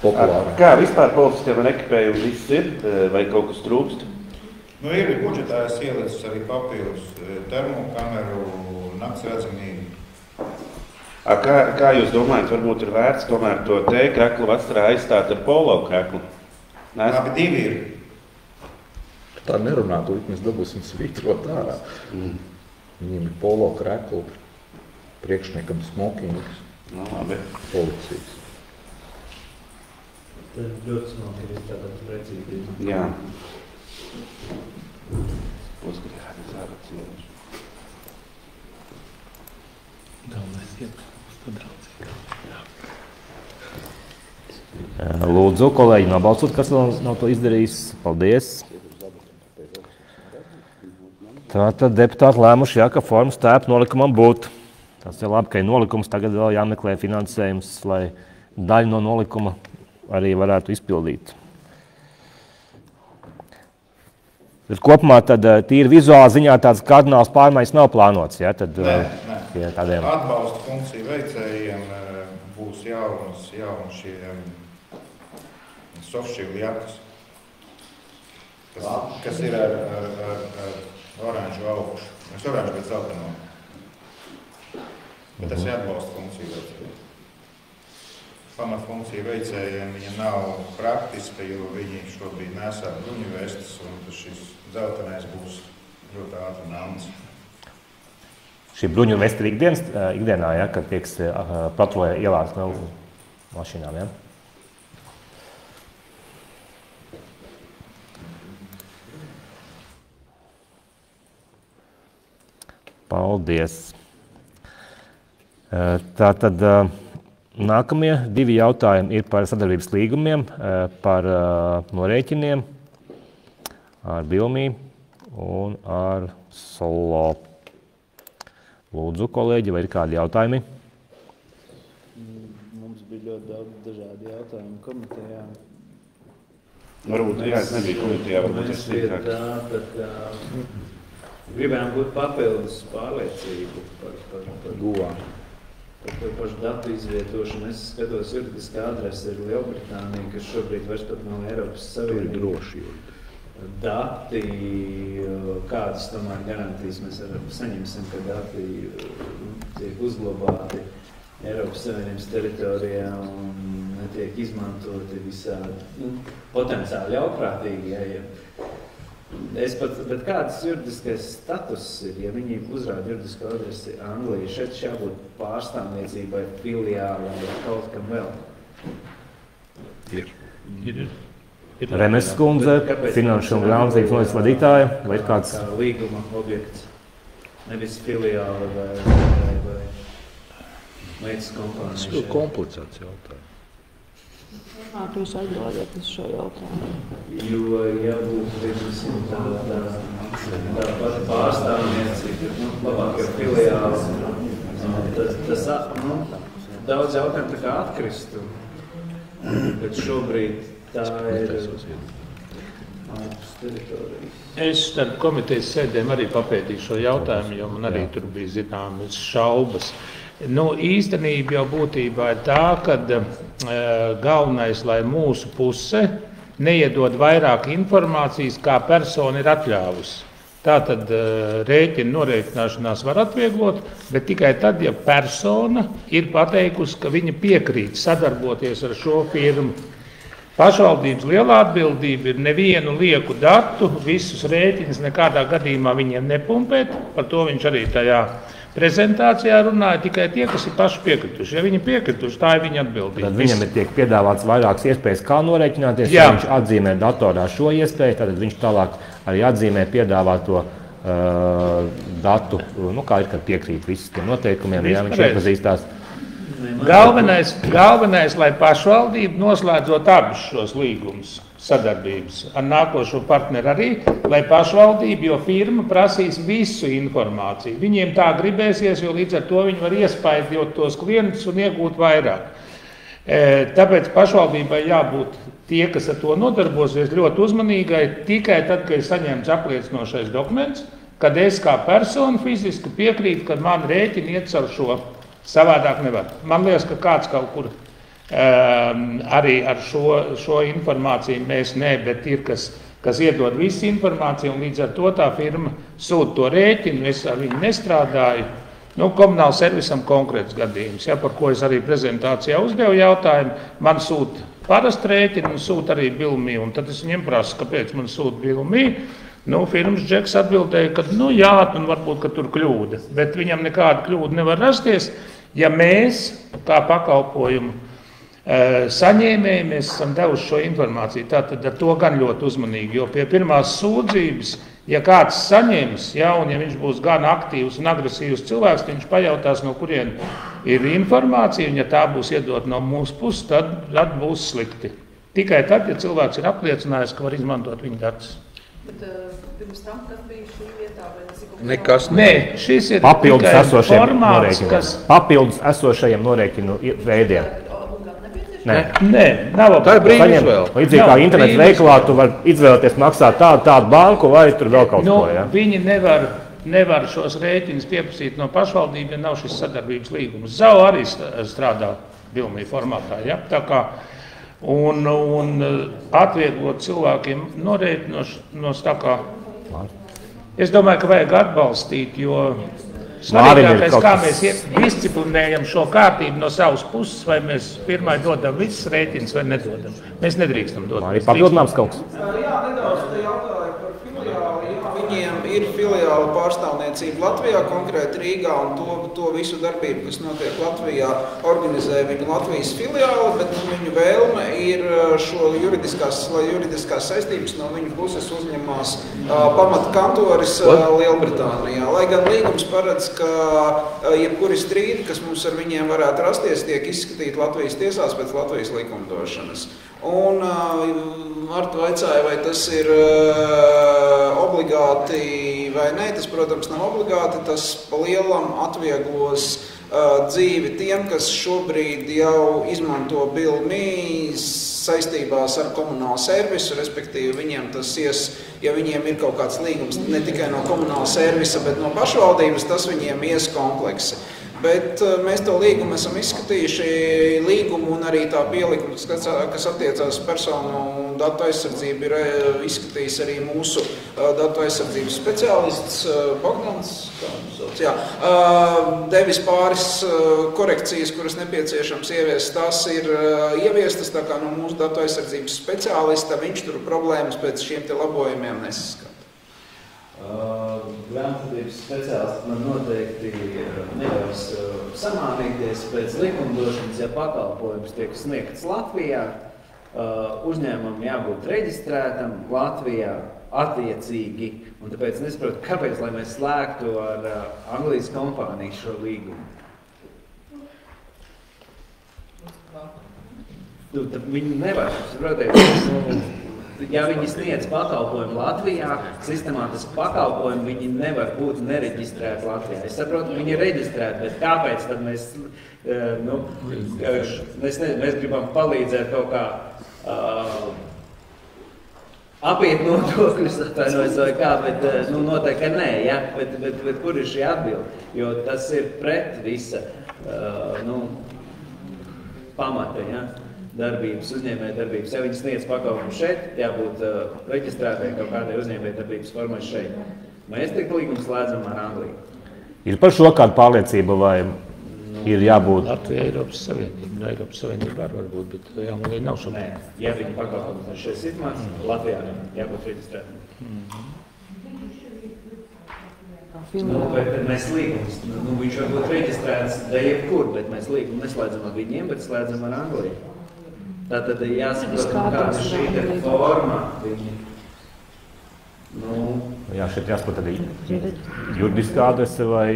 Populāri. Kā vispār policistiem un ekipējumi viss ir, vai kaut kas trūkst? Nu, ir budžetā es ielicis arī papildus termokameru, naktsredzamību. Kā jūs domājat, varbūt ir vērts tomēr to T-kreklu vasarā aizstāt ar polo kreklu? Abi divi ir. Tā nerunā, to mēs dabūsim svītrot ārā. Viņiem ir polo kreklu, priekšniekam smokings, policijas. Tas ir ļoti smalki, ka ir tāda precīzi. Jā. Uzskatāt, es ārā cīnīšu. Galvenais iepūst, tad draudzīgi. Lūdzu, kolēģi, nobalsot, kas vēl nav to izdarījis. Paldies. Tātad deputāti lēmuši, ka formas tērpu nolikumam būtu. Tas ir labi, ka ir nolikums, tagad vēl jāmeklē finansējums, lai daļu no nolikuma arī varētu izpildīt. Bet kopumā tad tīri vizuāli ziņā tāds kardināls pārmaiņas nav plānots, ja? Tad, Nē. Tādiem... Atbalsta funkciju veicējiem būs jaunas šie softshell jakas, kas ir ar oranžu augšu. Mēs oranžu pēc zeltaino. Bet tas ir atbalsta funkciju veicējiem. Pamatfunkcija veicējiem viņa nav praktiska, jo viņi šobrīd nesā bruņu vestes, un šis zeltenais būs ļoti ātri nāms. Šī bruņu vesti ir ikdienā, ja, kad tiek patrulē ielās no mašīnām, ja? Paldies. Tātad nākamie divi jautājumi ir par sadarbības līgumiem, par norēķiniem ar Bilmī un ar Solo. Lūdzu, kolēģi, vai ir kādi jautājumi? Mums bija ļoti daudz dažādi jautājumi komitejā. Varbūt, jā, es nebiju komitejā, varbūt es gribējām būt papildus pārliecību par Guvā. Par pašu datu izvietošanu. Es skatos, juridiskā adrese ir Lielbritānija, kas šobrīd vairs pat nav Eiropas Savienība. Tur ir droši. Dati, kādas tomēr garantijas mēs saņemsim, ka dati tiek uzglabāti Eiropas Savienības teritorijā un netiek izmantoti visādi potenciāli ļaunprātīgi. Ja Bet kāds juridiskais status ir, ja viņi uzrāda juridisko adresi Anglijā? Šeit jābūt pārstāvniecībai, filiālai vai kaut kam vēl. Ir Remes kundze, finanšu un grāmatvedības nodaļas vadītāja, vai ir kāds līguma objekts, nevis filiāli vai meitas kompānija? Tas ir komplicēts jautājums. Jūs atbildiet uz šo jautājumu. Jo, ja būtu tā pati pārstāvniecība, labāk jau filiāli, tas daudz jautājumu tā kā atkristu. Bet šobrīd tā ir teritorijas. Es starp komitejas sēdēm arī papētīju šo jautājumu, jo man arī tur bija zināmas šaubas. Īstenība jau būtībā ir tā, ka galvenais, lai mūsu puse neiedod vairāk informācijas, kā persona ir atļāvusi. Tātad rēķina norēķināšanās var atvieglot, bet tikai tad, ja persona ir pateikusi, ka viņa piekrīt sadarboties ar šo firmu. Pašvaldības lielā atbildība ir nevienu lieku datu, visus rēķinus nekādā gadījumā viņiem nepumpēt, par to viņš arī tajā prezentācijā runāja tikai tie, kas ir paši piekrituši. Ja viņi piekrituši, tā ir viņa atbildība. Tad viņam ir tiek piedāvāts vairākas iespējas, kā norēķināties. Ja viņš atzīmē datorā šo iespēju, tad viņš tālāk arī atzīmē piedāvāto datu, kā ir, kad piekrīt visiem tiem noteikumiem, ja viņš iepazīstās. Galvenais, lai pašvaldība noslēdzot abus šos līgumus sadarbības ar nākošo partneri arī, lai pašvaldība, jo firma prasīs visu informāciju. Viņiem tā gribēsies, jo līdz ar to viņi var iespaidot tos klientus un iegūt vairāk. Tāpēc pašvaldībai jābūt tie, kas ar to nodarbosies, ļoti uzmanīgai tikai tad, kad ir saņemts apliecinošais dokuments, kad es kā persona fiziski piekrītu, ka man rēķini iet caur šo. Savādāk nevar. Man liekas, ka kāds kaut kur arī ar šo informāciju mēs bet ir, kas iedod visu informāciju, un līdz ar to tā firma sūta to rēķinu, es ar viņu nestrādāju. Komunāla servisam konkrēts gadījums, par ko es arī prezentācijā uzdevu jautājumu, man sūta parastu rēķinu un sūta arī bilmī, un tad es viņiem prasu, kāpēc man sūta bilmī. Firmas džeks atbildēja, ka jā, varbūt, ka tur kļūda, bet viņam nekāda kļūda nevar rasties, ja mēs, kā pakalpojumu saņēmēji, mēs esam devuši šo informāciju. Tātad ar to gan ļoti uzmanīgi, jo pie pirmās sūdzības, ja kāds saņems, un ja viņš būs gan aktīvs un agresīvs cilvēks, viņš pajautās, no kurien ir informācija, un ja tā būs iedot no mūsu puses, tad būs slikti. Tikai tad, ja cilvēks ir apliecinājis, ka var izmantot viņa datus. Bet pirms tam, kas bija šī vietā, vai tas ir kaut nekas? Nē, šis ir papildus formāts, kas papildus esošajiem norēķinu veidiem. Nē, nav tā ir brīva izvēle. Līdzīgi kā interneta veikalā, tu var izvēlēties maksāt tādu banku vai tur vēl kaut ko. Ja? Viņi nevar šos rēķinus pieprasīt no pašvaldību, ja nav šis sadarbības līgums. ZAO arī strādā bilmī formātā. Ja? Tā kā un atvieglot cilvēkiem norēķinošanos tā kā. Es domāju, ka vajag atbalstīt, jo svarīgākais, kā mēs disciplinējam šo kārtību no savas puses, vai mēs pirmai dodam visas rēķinas vai nedodam. Mēs nedrīkstam dot. Arī papildinājums kaut kas? Jā, nedaudz te jautāju par filiāli. Viņiem ir filiāla pārstāvniecība Latvijā, konkrēti Rīgā, un to visu darbību, kas notiek Latvijā, organizē viņu Latvijas filiāli, bet viņu vēlme ir šo juridiskās saistības no viņu puses uzņemās pamatkantoris Lielbritānijā. Lai gan līgums paredz, ka jebkuri strīdi, kas mums ar viņiem varētu rasties, tiek izskatīti Latvijas tiesās pēc Latvijas likumdošanas. Un Marta vaicāja, vai tas ir obligāti vai nē. Tas, protams, nav obligāti. Tas pa lielam atvieglos dzīvi tiem, kas šobrīd jau izmanto bilmī saistībās ar komunālu servisu, respektīvi viņiem tas ja viņiem ir kaut kāds līgums ne tikai no komunāla servisa, bet no pašvaldības, tas viņiem kompleksi. Bet mēs to līgumu esam izskatījuši, līgumu un arī tā pielikuma, kas attiecās personu un datu aizsardzību, ir izskatījis arī mūsu datu aizsardzības speciālists Bogdans. Devis pāris korekcijas, kuras nepieciešams ieviest, tās ir ieviestas, tā kā no mūsu datu aizsardzības speciālista, viņš tur problēmas pēc šiem te labojumiem nesaskata. Grāmatvedības speciālisti man noteikti nevar samānīties pēc likumdošanas, ja pakalpojums tiek sniegts Latvijā, uzņēmumam jābūt reģistrētam Latvijā attiecīgi, un tāpēc nesaprotu, kāpēc, lai mēs slēgtu ar Anglijas kompāniju šo līgumu. Viņi nevar, saprotiet, ja viņi sniedz pakalpojumu Latvijā, sistemātiski pakalpojumu, viņi nevar būt nereģistrēti Latvijā. Es saprotu, viņi ir reģistrēti, bet kāpēc tad mēs, mēs gribam palīdzēt kaut kā apiet nodokļus, atvainojos vai kā, bet noteikti, ka nē, ja? Bet kur ir šī atbilde? Jo tas ir pret visa pamata, ja? Darbības, uzņēmēja darbības. Ja viņi sniedz pakalpojumu šeit, jābūt reģistrētai kaut kādai uzņēmēja darbības formai šeit. Mēs tik līgumu slēdzam ar Angliju. Ir par šo kādu pārliecību, vai ir jābūt? Latvija Eiropas Savienība. Eiropas Savienība var būt, bet Anglija nav šo. Nē, ja viņi pakalpojumu ar šeit situāciju, Latvijā jābūt reģistrētam. Bet mēs līgumus, viņš var būt reģistrēts da jebkur, bet mēs līgumu neslēdzam ar viņiem, bet slēdzam ar Angliju. Tātad jāsaprot, kāda šī forma viņi. Jā, šeit jāsaprot arī juridiskā adrese vai,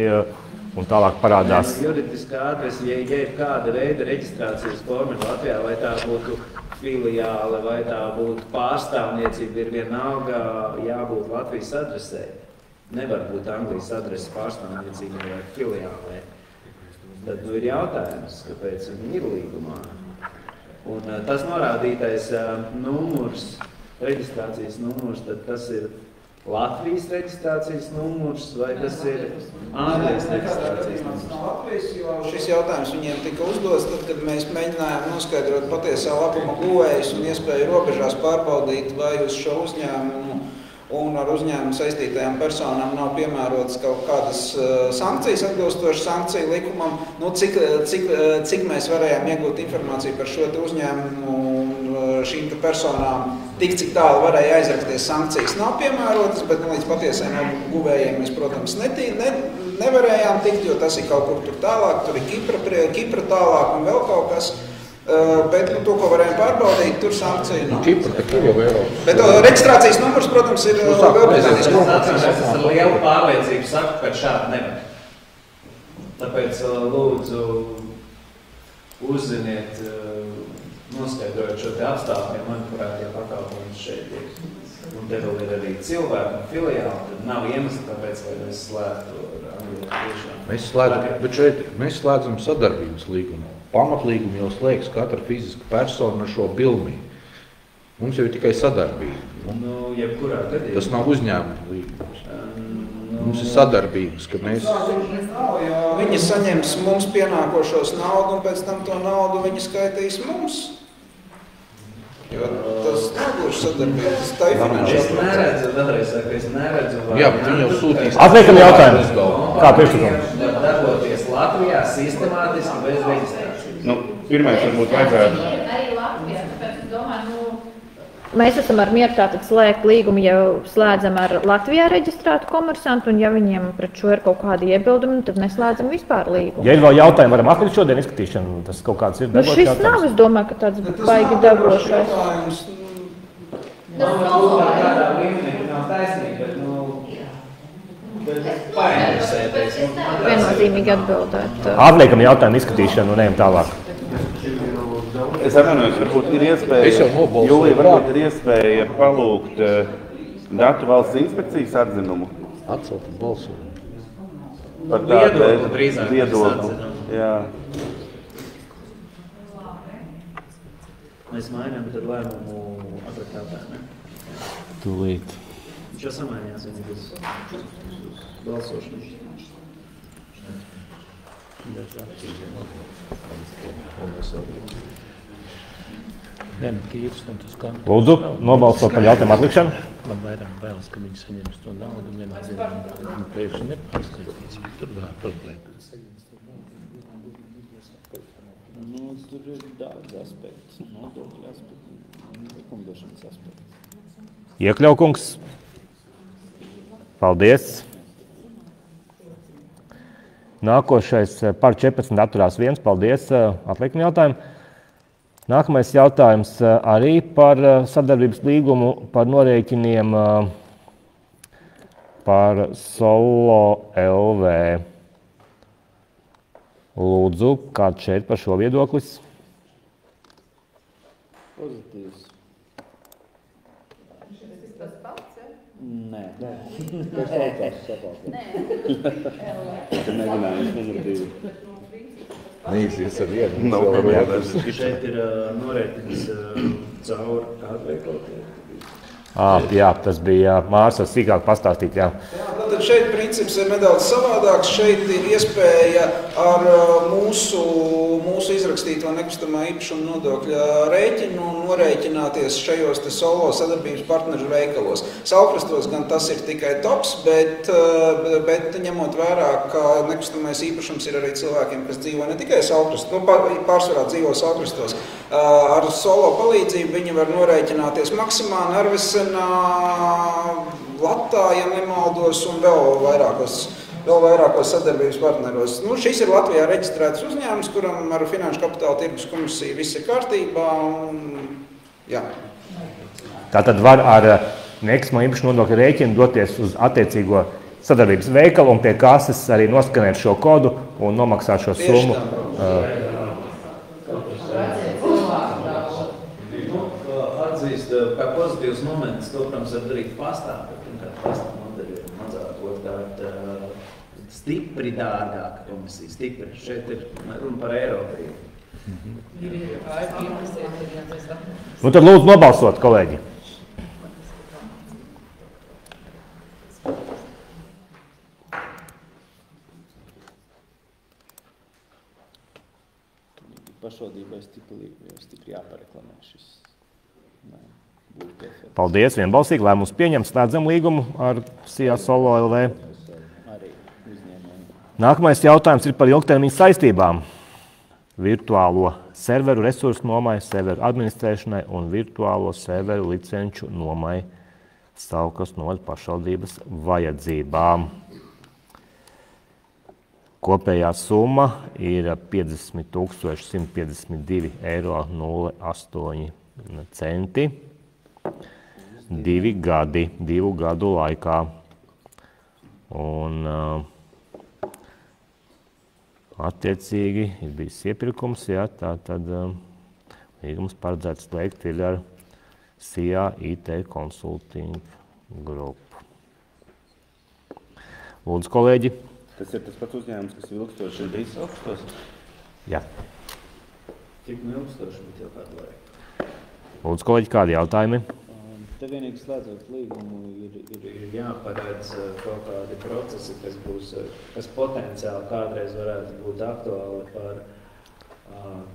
un tālāk parādās. Juridiskā adrese, ja ir kāda veida reģistrācijas forma Latvijā, vai tā būtu filiāle, vai tā būtu pārstāvniecība, ir vienalga jābūt Latvijas adresē. Nevar būt Anglijas adrese pārstāvniecība vai filiālē. Tad ir jautājums, kāpēc viņi ir līgumā. Un tas norādītais numurs, reģistrācijas numurs, tad tas ir Latvijas reģistrācijas numurs vai tas ir Anglijas reģistrācijas numurs? Latvijas, jo šis jautājums viņiem tika uzdots, tad, kad mēs mēģinājām noskaidrot patiesā labuma guvējus un iespēju robežās pārbaudīt, vai uz šo uzņēmumu un ar uzņēmumu saistītajām personām nav piemērotas kaut kādas sankcijas, atbilstošas sankciju likumam, cik mēs varējām iegūt informāciju par šo uzņēmumu un šīm personām, cik tālu varēja aizraksties sankcijas nav piemērotas, bet līdz patiesajiem guvējiem mēs, protams, nevarējām tikt, jo tas ir kaut kur tur tālāk, tur ir Kipra tālāk un vēl kaut kas. Bet to, ko varējām pārbaudīt, tur sankcija nav. Bet reģistrācijas numurs, protams, ir vēl pēdējais. Es ar lielu pārliecību saku, ka šādi nevar. Tāpēc lūdzu uzziniet, noskaidrojot šo te apstākļiem, manipulētie pakalpojumus šeit ir. Un te vēl ir arī cilvēku un filiāli, tad nav iemesli, tāpēc, lai mēs slēgtu ar Angliju tiešām. Mēs slēdzam sadarbības līgumu. Pamatlīgumu jau slēgs katra fiziska persona ar šo bilmi. Mums jau ir tikai sadarbība. Jebkurā gadījumā. Tas nav uzņēmuma līgums. Mums ir sadarbības, ka mēs... Viņi saņems mums pienākošos naudu un pēc tam to naudu viņi skaitīs mums. Jo tas nebūs sadarbība, tas tā ir finanšu. Es neredzu, vēlreiz saku, es neredzu... Jā, bet viņi jau sūtīs... Atliekam jautājumu. Kā priekšlikums? Darboties Latvijā sistemātiski bez reģistrācijas. Pirmais varbūt vajadzētu. Arī Latvijā, tāpēc es domāju, mēs esam ar mieru tātad slēgt līgumu, ja slēdzam ar Latvijā reģistrētu komersantu, un ja viņiem pret šo ir kaut kādi iebildumi, tad neslēdzam vispār līgumu. Ja ir vēl jautājumi, varam atlikt šodien izskatīšanu, tas kaut kāds ir debošs šis jautājums. nav, es domāju, ka tāds baigi debošais. Tādā līmenī nav taisnība, bet painteresēties. Viennozīmīgi atbildēt. Atliekam jautājumu izskatīšanu un ejam tālāk. Es atvainojos, varbūt ir iespēja, Jūlija, varbūt ir iespēja palūgt Datu valsts inspekcijas atzinumu. Atcelt balsojumu. Par tādu viedokli. Jā. Mēs mainām tad lēmumu advokātā, ne? Tūlīt. Viņš jau samainījās viņa bez balsošanas. Lūdzu, nobalsot par jautājumu atlikšanu. Man vairāk bailes, ka viņi saņems to naudu un vienā dienā pēkšņi nepārskaitīs. Tur vēl problēma. Tur ir daudz aspektus, nodokļu aspektu, likumdošanas aspektu. Iekļaukungs. Paldies. Nākošais par 14 atturās 1. Paldies. Atliekam jautājumu. Nākamais jautājums arī par sadarbības līgumu, par norēķiniem par Solo LV. Lūdzu, kāds šeit par šo viedoklis? Pozitīvs. Tas pats, ja? Nē. Tas saucās sapātā. Mēģinājums numur 2. Nīsies ar vienu. Šeit ir norēķins caur kādu veikalu. Jā, tas bija Mārs, var sīkāk pastāstīt. Jā. Tad šeit princips ir nedaudz savādāks. Šeit ir iespēja ar mūsu izrakstīto nekustamā īpašuma nodokļa rēķinu norēķināties šajos te Solo sadarbības partneru veikalos. Saukrastos gan tas ir tikai tops, bet ņemot vērā, ka nekustamais īpašums ir arī cilvēkiem, kas dzīvo ne tikai Saukrastos, pārsvarā dzīvo Saukrastos. Ar Solo palīdzību viņi var norēķināties maksimāli Narvesenā, Latā, ja nemaldos, un vēl vairākos sadarbības partneros. Šis ir Latvijā reģistrēts uzņēmums, kuram ar Finanšu kapitāla tirgus komisiju viss ir kārtībā. Jā. Tātad var ar nekustamā īpašuma nodokļa rēķinu doties uz attiecīgo sadarbības veikalu un pie kases arī noskanēt šo kodu un nomaksāt šo summu. Atzīst, kā pozitīvs moments, to, protams, var darīt pastā, bet pirmkārt pastā modeļi ir mazāk, otrkārt stipri dārgāka komisija, stipri. Šeit ir runa par Eiropu. Nu tad lūdzu nobalsot, kolēģi. Pašvaldībai stipri jāpareklamē šis. Paldies, vienbalsīgi, lēmums pieņemts, slēdzam līgumu ar SIA Solo LV. Nākamais jautājums ir par ilgtermiņa saistībām. Virtuālo serveru resursu nomai, serveru administrēšanai un virtuālo serveru licenču nomai Saukras novada pašvaldības vajadzībām. Kopējā summa ir 50 152,08 €. 2 gadi, 2 gadu laikā. Un attiecīgi ir bijis iepirkums, jā, tā tad līgums paredzēts slēgt ir ar SIA IT Consulting Group. Lūdzu, kolēģi. Tas ir tas pats uzņēmums, kas ir ilgstoši bijis Saukrastos? Jā. Tik neilgstoši, bet jau kādu laiku. Lūdzu, kolēģi, kādi jautājumi? Te vienīgi slēdzot līgumu ir jāparedz kaut kādi procesi, kas potenciāli kādreiz varētu būt aktuāli par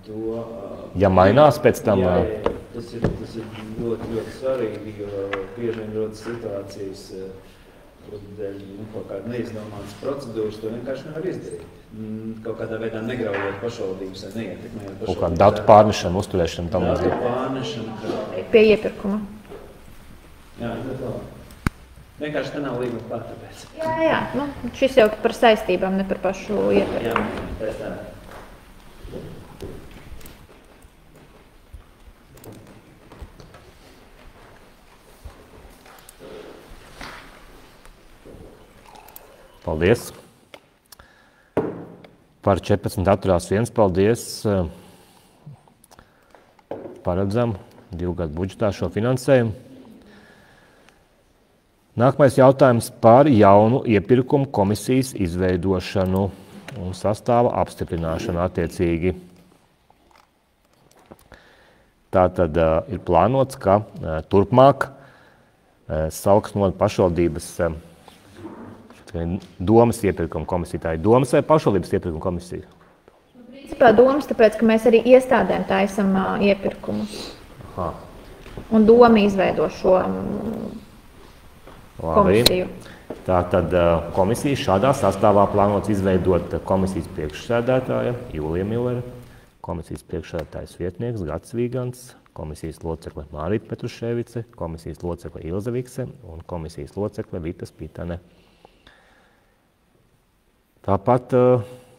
to. Ja mainās pēc tam? Jā, tas ir ļoti, ļoti svarīgi, jo bieži vien rodas situācijas, dēļ kaut kāda neizdomātas procedūras, to vienkārši nevar izdarīt. Kaut kādā veidā negraujot pašvaldības, neietekmējot pašvaldības. Kaut kāda datu pārnešana, uzturēšana tam līdzīgi. Datu pārnešana. Pie iepirkuma. Jā, vienkārši te nav līguma klāt, tāpēc. Jā, šis jau par saistībām, ne par pašu iepirkumu. Jā, pēc tā. Paldies. Par 14 atturās 1. Paldies. Paredzam 2 gadu budžetā šo finansējumu. Nākamais jautājums par jaunu iepirkumu komisijas izveidošanu un sastāva apstiprināšanu attiecīgi. Tātad ir plānots, ka turpmāk Saukras novada pašvaldības domas iepirkuma komisija. Tā ir domas vai pašvaldības iepirkuma komisija? Principā domas, tāpēc, ka mēs arī iestādēm taisam iepirkumus. Aha. Un doma izveido šo komisiju. Tātad komisija šādā sastāvā plānots izveidot komisijas priekšsēdētāja Jūlija Millera, komisijas priekšsēdētājas vietnieks Gats Vīgants, komisijas locekle Mārita Petruševice, komisijas locekle Ilze Vikse un komisijas locekle Vita Spitane. Tāpat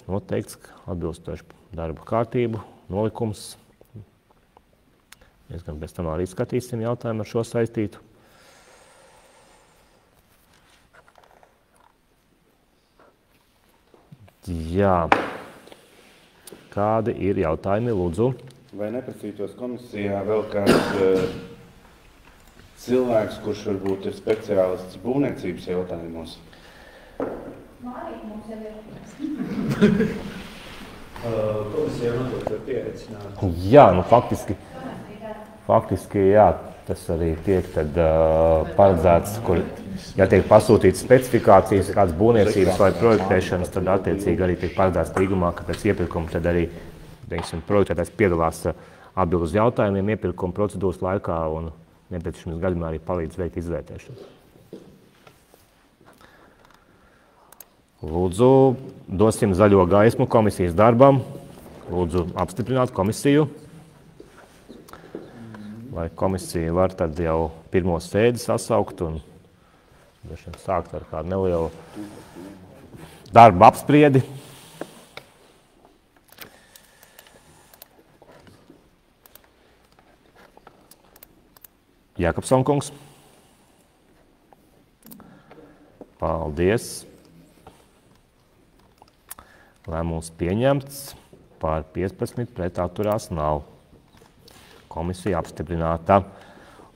noteikts atbilstoši darba kārtību, nolikums. Mēs gan pēc tam arī skatīsim jautājumu ar šo saistītu. Jā. Kādi ir jautājumi, lūdzu? Vai neprasītos komisijā vēl kāds cilvēks, kurš varbūt ir speciālists būvniecības jautājumos? Mārīt mums jau ir. Komisijā noteikti var pieaicināt. Jā, nu faktiski jā, tas arī tiek tad paredzēts, kur, ja tiek pasūtīts specifikācijas, kādas būvniecības vai projektēšanas, tad attiecīgi arī tiek paredzēts līgumā, ka pēc iepirkuma tad arī, teiksim, projektētājs piedalās atbild uz jautājumiem iepirkuma procedūras laikā un nepieciešamības gadījumā arī palīdz veikt izvērtēšanu. Lūdzu, dosim zaļo gaismu komisijas darbam. Lūdzu, apstiprināt komisiju. Vai komisija var tad jau pirmo sēdi sasaukt un sākt ar kādu nelielu darba apspriedi. Jākapson kungs. Paldies. Lēmums pieņemts, par 15 pret atturās nav. Komisija apstiprināta.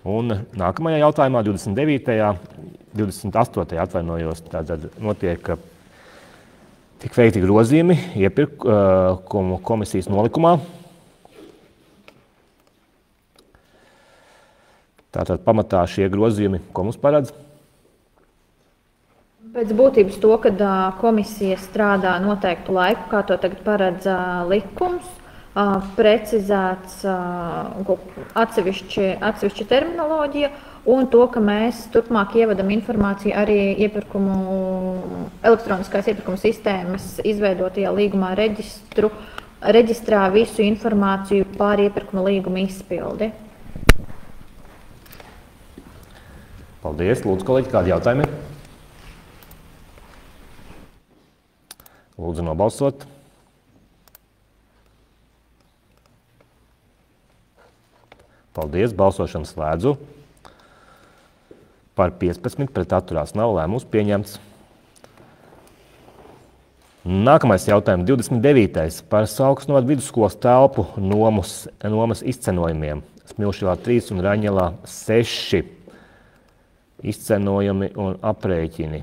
Un nākamajā jautājumā, 28. atvainojos, tātad notiek tik veikti grozījumi iepirkumu komisijas nolikumā. Tātad pamatā šie grozījumi, ko mums paredz? Pēc būtības to, kad komisija strādā noteiktu laiku, kā to tagad paredz likums, precizēts atsevišķa terminoloģija un to, ka mēs turpmāk ievadam informāciju arī elektroniskās iepirkuma sistēmas izveidotajā līgumā reģistrā visu informāciju par iepirkuma līguma izpildi. Paldies. Lūdzu, kolēģi, kādi jautājumi? Lūdzu nobalsot. Paldies, balsošanu slēdzu. Par 15 pret atturās nav, lēmums pieņemts. Nākamais jautājums, 29. par Sauksnodu vidusskolas telpu nomas izcenojumiem. Smilšilā 3 un Raņelā 6 izcenojumi un aprēķini.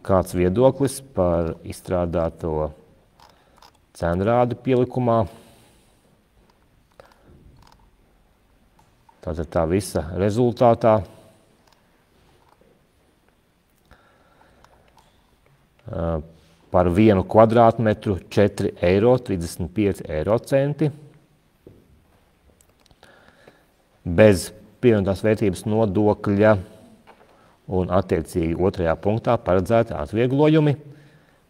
Kāds viedoklis par izstrādāto cenrādu pielikumā? Tātad tā visa rezultātā par 1 kvadrātmetru 4,35 eiro. Bez pievienotās vērtības nodokļa un attiecīgi 2. punktā paredzēti atvieglojumi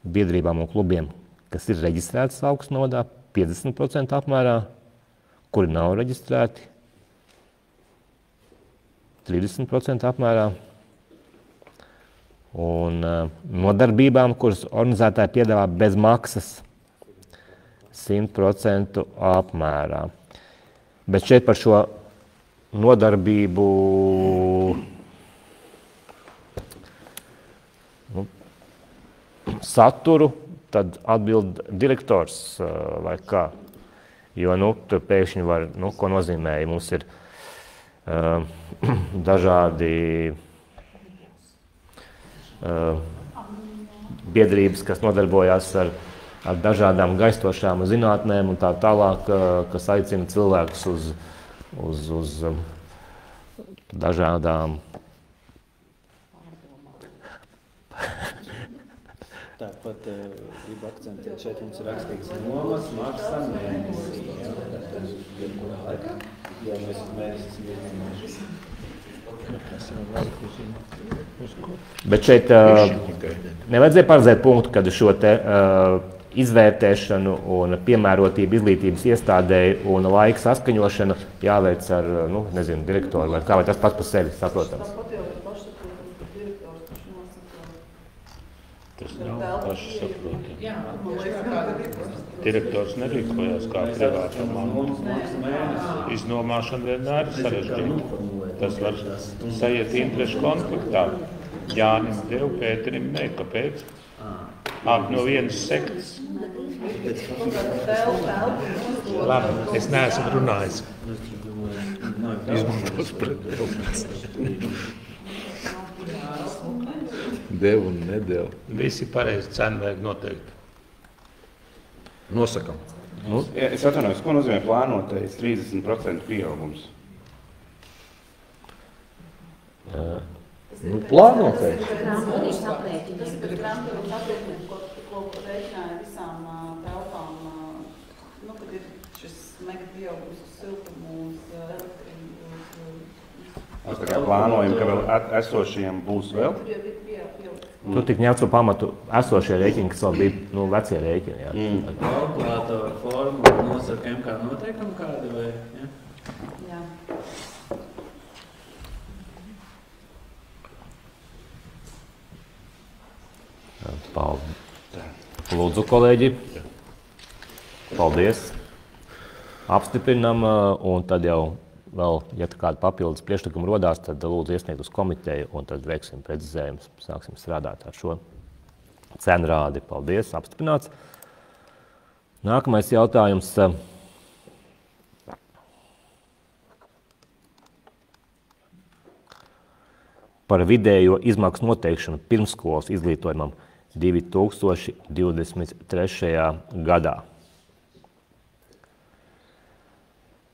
biedrībām un klubiem, kas ir reģistrēti Sauksnodā 50% apmērā, kuri nav reģistrēti 30% apmērā. Un nodarbībām, kuras organizētāji piedāvā bez maksas 100% apmērā. Bet šeit par šo nodarbību saturu, tad atbild direktors vai kā. Jo, tur pēkšņi var, ko nozīmēja, mums ir dažādi biedrības, kas nodarbojās ar dažādām gaistošām zinātnēm un tā tālāk, kas aicina cilvēkus uz dažādām. Tāpat gribu akcentēt, šeit mums ir rakstīts nomas maksa mēnesī. Ja mēs mēnesi esam izmantojuši. Bet šeit nevajadzēja paredzēt punktu, kad šo te izvērtēšanu un piemērotību izglītības iestādēji un laika saskaņošanu jāveic ar, nezinu, direktoru vai kā, vai tas pats par sevi saprotams? Tas nav paši saprotami. Direktors nerīkojās kā privātā māma. Iznomāšana vienmēr ir sarežģīta. Tas var sajiet interešu konfliktā. Jānim deva, Pēterim ne, kāpēc? No vienas sektas. Labi, es neesmu runājis. Izmantos pret Devu un nedevu. Visi pareizi cenu vajag noteikti. Nosakam. Es atvainojos, ko nozīmē plānotais 30% pieaugums? Plānotais. Tas ir grāmatvedības aprēķini, ko rēķināja visām telpām, kad ir šis mega pieaugums uz siltumu, uz elektrību, Mēs tā kā plānojam, ka vēl esošiem būs vēl? Tur tik ņemts par pamatu esošie rēķini, kas vēl bija vecie rēķini. Jā. Kalkulātora formula nosaka MK noteikumi kādi vai? Jā. Paldies. Lūdzu, kolēģi. Paldies. Apstiprinam, un tad jau vēl, ja kāda papildus priekšlikuma rodās, tad lūdzu iesniegt uz komiteju, un tad veiksim precizējumus, sāksim strādāt ar šo cenrādi. Paldies, apstiprināts. Nākamais jautājums. Par vidējo izmaksu noteikšanu pirmsskolas izglītojumam 2023. gadā.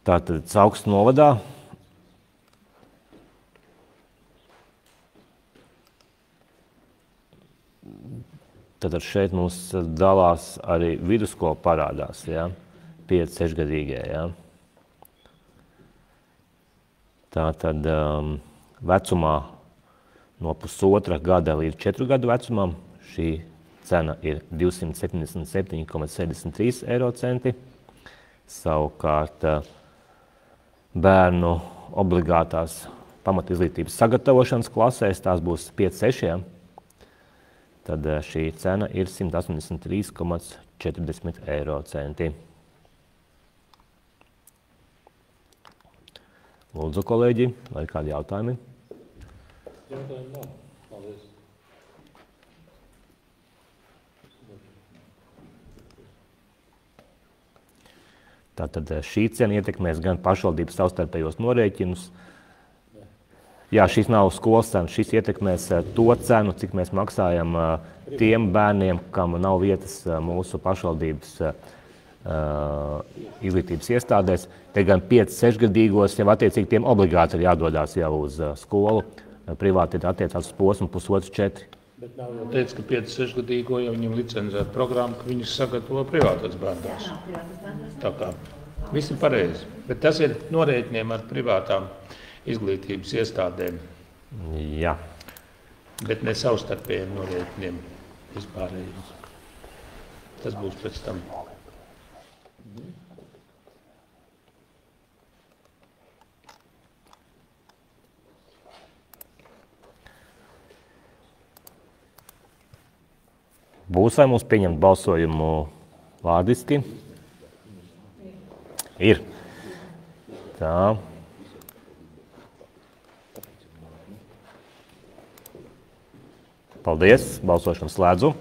Tātad Caukstes novadā tad šeit mums dalās arī vidusskola parādās, ja? 5-6 gadīgie. Ja? Tātad vecumā no 1,5 gada līdz 4 gadu vecumam šī cena ir 277,73 eiro centi. Savukārt bērnu obligātās pamatizglītības sagatavošanas klasēs, tās būs 5-6, tad šī cena ir 183,40 eiro centi. Lūdzu, kolēģi, vai kādi jautājumi? Jautājumi nav. Paldies. Tātad šī cena ietekmēs gan pašvaldības savstarpējos norēķinus. Jā, šis nav skolas cena, šis ietekmēs to cenu, cik mēs maksājam tiem bērniem, kam nav vietas mūsu pašvaldības izglītības iestādēs. Te gan 5-6 gadīgos jau attiecīgi tiem obligāti ir jādodās jau uz skolu. Privāti ir attiecās uz posmu 1,5–4. Bet nav jau teicis, ka 5-6 gadīgo jau viņam licencēta programma, ka viņus sagatavo privātās bērndārs. Tā kā viss ir pareizi. Bet tas ir norēķiniem ar privātām izglītības iestādēm. Jā. Bet ne savstarpējiem norēķiniem vispārējiem. Tas būs pēc tam. Būs vai mums pieņemt balsojumu vārdiski? Ir. Tā. Paldies. Balsošanu slēdzu.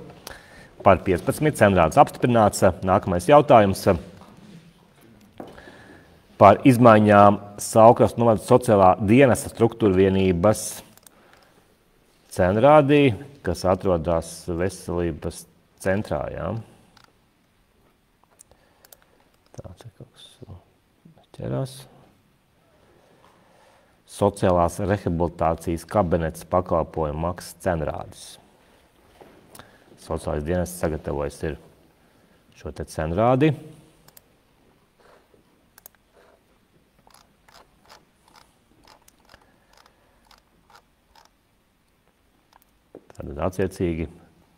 Par 15. Cenrāds apstiprināts. Nākamais jautājums. Par izmaiņām Savukrastu novada sociālā dienesta struktūra vienības cenrādī, kas atrodas veselības centrā. Ja? Tāds ir kaut kas ķerās. Sociālās rehabilitācijas kabinets pakalpojumu maksas cenrādis. Sociālais dienests sagatavojis ir šo te cenrādi. Tad attiecīgi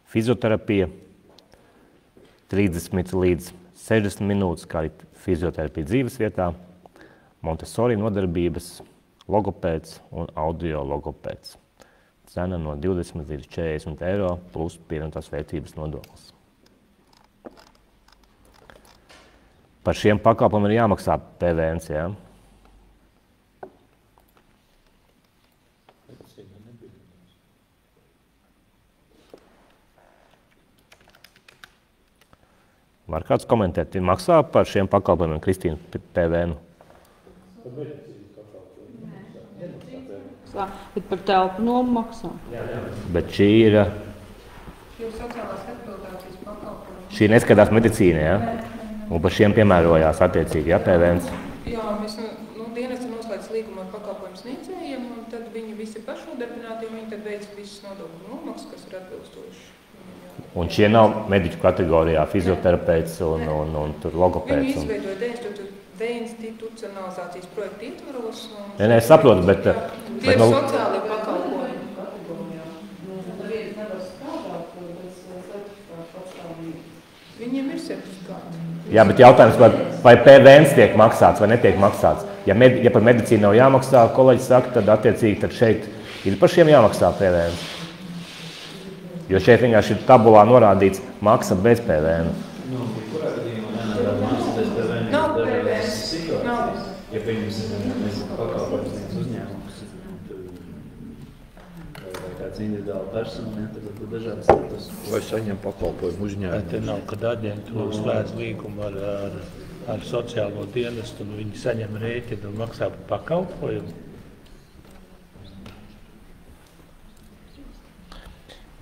fizioterapija 30 līdz 60 minūtes, kā arī fizioterapija dzīves vietā, Montessori nodarbības, logopēds un audio logopēds. Cena no 20 līdz 40 eiro plus pievienotās vērtības nodoklis. Par šiem pakalpojumiem ir jāmaksā PVN, jā? Var kāds komentēt, ir maksā par šiem pakalpojumiem, Kristīna, PVN? Bet par telpu nomu maksā. Bet šī ir... Šī neskatās medicīna, jā? Un par šiem piemērojās attiecīgi, jā, PVNs? Jā, mēs dienesti noslēdz līgumu ar pakalpojumu sniedzējiem, un tad viņi visi pašnodarbināti, un viņi tad veic visas nodokļu nomaksas, kas ir atbilstoši. Un šie nav mediķu kategorijā, fizioterapeits un tur logopēds? Viņi izveidoja deinstitucionalizācijas projektu ietvaros. Nē, es saprotu, bet... Tie ir sociālie pakalpojumi. Viņiem ir certifikāti. Jā, bet jautājums, vai PVNs tiek maksāts vai netiek maksāts? Ja par medicīnu nav jāmaksā, kolēģis saka, tad attiecīgi tad šeit ir par šiem jāmaksā PVNs. Jo šeit vienkārši ir tabulā norādīts maksa bez PVN. Kurā gadījumā nevar maksa bez PVN? Nav PVN. Nav. Ja mēs pakalpojums sniedz uzņēmums, vai kāds individuāli persona, tad būtu dažādas status. Vai saņem pakalpojumu uzņēmumu? Te nav, kad aģentūra slēdz līgumu ar sociālo dienestu, un viņi saņem rēķinu un maksā par pakalpojumu.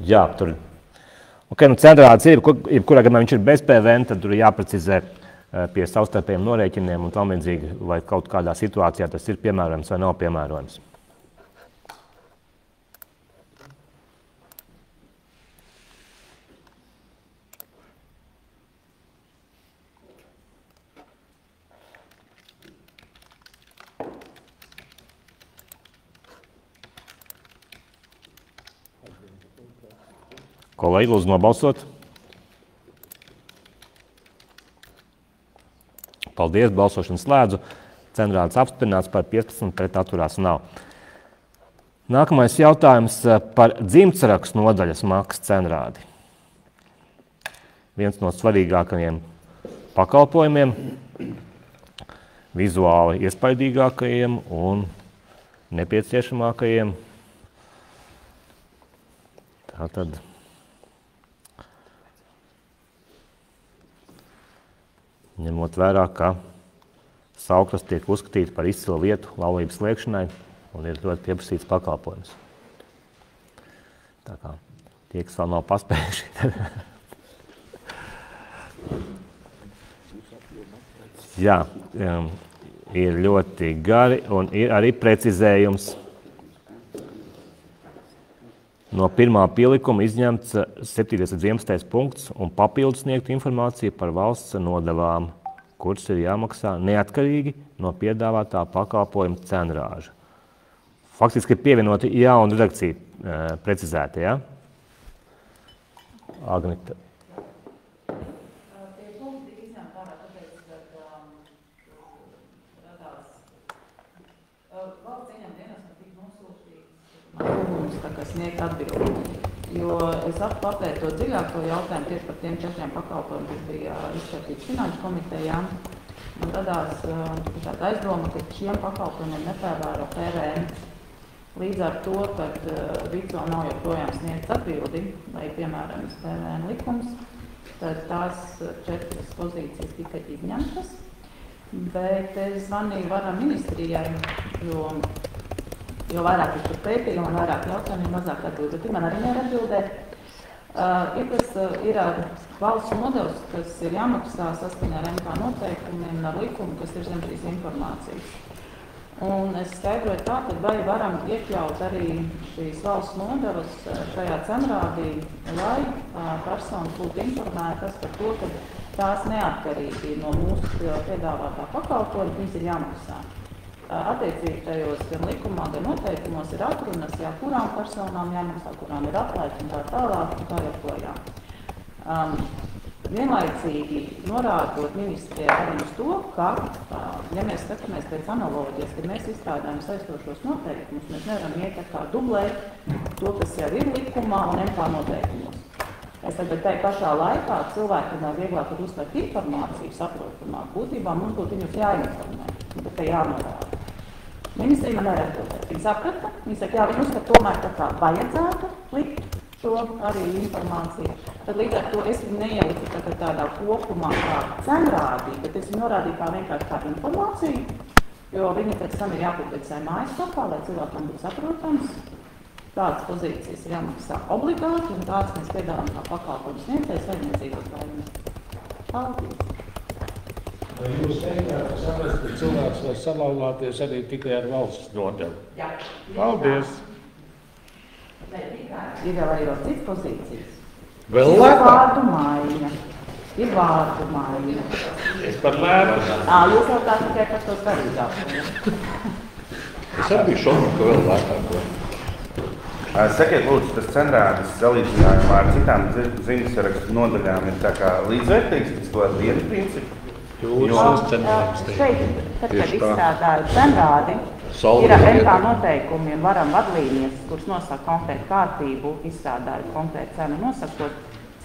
Jā, tur. Centrāls ir, jebkurā gadījumā viņš ir bez PVN, tad tur jāprecizē pie savstarpējiem norēķiniem un tamlīdzīgi, vai kaut kādā situācijā tas ir piemērojams vai nav piemērojams. Kolēģi, lūdzu nobalsot. Paldies, balsošanu slēdzu. Centrāls apstiprināts, par 15 pret atturās nav. Nākamais jautājums par dzimtsrakstu nodaļas maksas cenrādi. Viens no svarīgākajiem pakalpojumiem, vizuāli iespaidīgākajiem un nepieciešamākajiem. Tātad ņemot vērā, ka sauklis tiek uzskatīts par izcilu vietu laulības slēgšanai un ir ļoti pieprasīts pakalpojums. Tā kā tie, kas vēl nav paspējuši. Jā, ir ļoti gari un ir arī precizējums. No pirmā pielikuma izņemts 7. līdz 11. punkts un papildus sniegt informāciju par valsts nodevām, kuras ir jāmaksā neatkarīgi no piedāvātā pakalpojuma cenrāža. Faktiski ir pievienoti jauna redakcija precizēta, ja? Agnita. Tie punkti tika izņemti ārā, tāpēc, ka valsts ieņem dienestam tika nosūtīts lūgums, kas sniegt atbildi. Jo es papēju to dziļāko jautājumu tieši par tiem 4 pakalpojumiem, kas bija izskatīts Finanšu komitejā. Man radās tāda aizdoma, ka šiem pakalpojumiem nepiemēro PVN. Līdz ar to, kad Vico nav joprojām sniegts atbildi, vai piemērojams PVN likums, tad tās 4 pozīcijas tika izņemtas. Bet es zvanīju varam ministrijai, jo vairāk es tur pētīju un vairāk jautājumu, mazāk atbildi. Bet man arī nevar atbildēt. Ir valsts nodevs, kas ir jāmaksā saskaņā ar MK noteikumiem un ar likumu, kas ir zem šīs informācijas. Un es skaidroju tā, tad vai varam iekļaut arī šīs valsts nodevas šajā cenrādī, lai personas būtu informētas par to, ka tās neatkarīgi no mūsu piedāvātā pakalpojuma, viņas ir jāmaksā. attiecīgi tajos gan likumā, gan noteikumos ir atrunas, jā, kurām personām jāmaksā, kurām ir atlaists un tā tālāk un tā joprojām. Vienlaicīgi norādot ministrijai arī uz to, ka, ja mēs skatāmies pēc analoģijas, kad mēs izstrādājam saistošos noteikumus, mēs nevaram iet kā dublēt to, kas jau ir likumā un MK noteikumos. Es tagad tai pašā laikā cilvēkiem vēl vieglāk var uztvert informāciju saprotamāk. Būtībā mums būtu viņus jāinformē, bet te jānorāda. Ministrija man nereaģēja. Viņa saprata, viņa saka, jā, viņa uzskata tomēr tā kā vajadzētu likt šo arī informāciju. Tad līdz ar to es viņu neieliku tādā kopumā kā cenrādī, bet es viņu norādīju kā vienkārši kā informāciju, jo viņa pēc tam ir jāpublicē mājaslapā, lai cilvēkam būtu saprotams. Tādas pozīcijas ir jāmaksā obligāti, un tādas mēs piedāvājam kā pakalpojumu sniedzējs vai nedzīvotājiem. Paldies! Vai jūs teicāt, ka saprast, ka cilvēks var salauzāties arī tikai ar valsts nodevu? Jā. Paldies! Ir jau arī vēl citas pozīcijas. Vēl ir lētāk? vārdu maiņa. Ir vārdu maiņa. Es par lētu. Jūs jau tā tikai par to svarīgāko. Es arī biju šokā, ka vēl lētāk. Sakiet, lūdzu, tas cenrādes salīdzinājumā ar citām ziņasrakstu nodaļām ir tā kā līdzvērtīgs, tas kaut kāds vienu principu? Šeit, tad, kad izstrādāju cenrādi, ir MK noteikumi un varam vadlīnijas, kuras nosaka konkrētu kārtību, izstrādāju konkrētu cenu nosakot,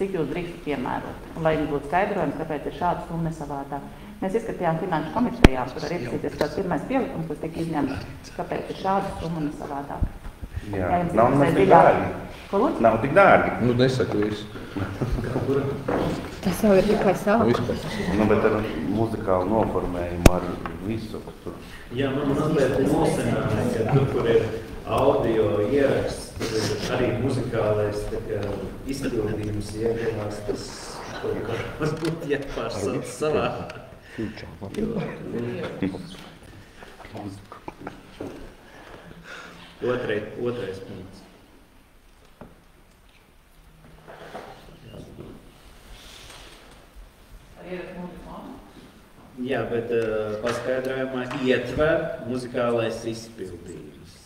cik jūs drīkst piemērot. Un, lai jums būtu skaidrojums, kāpēc ir šāds un nesavādāk. Mēs izskatījām finanšu komitejā, kur arī iepazīties tāds pirmais pielikums, kas tika izņemts, kāpēc ir šāds un nesavādāk. Jā, nav nemaz tik dārgi. Nav tik dārgi. Nu, nesaku visu. Tas jau ir tikai sākums. Nu, bet ar muzikālu noformējumu, ar visu. Jā, man mazliet nosināja, ka tur, kur ir audio ieraksts, tur ir arī muzikālais izpildījums ieguvās, tas kaut kā varbūt jāpārsauc savā. Otrais punkts. Jā, bet paskaidrojumā ietver muzikālais izpildījums.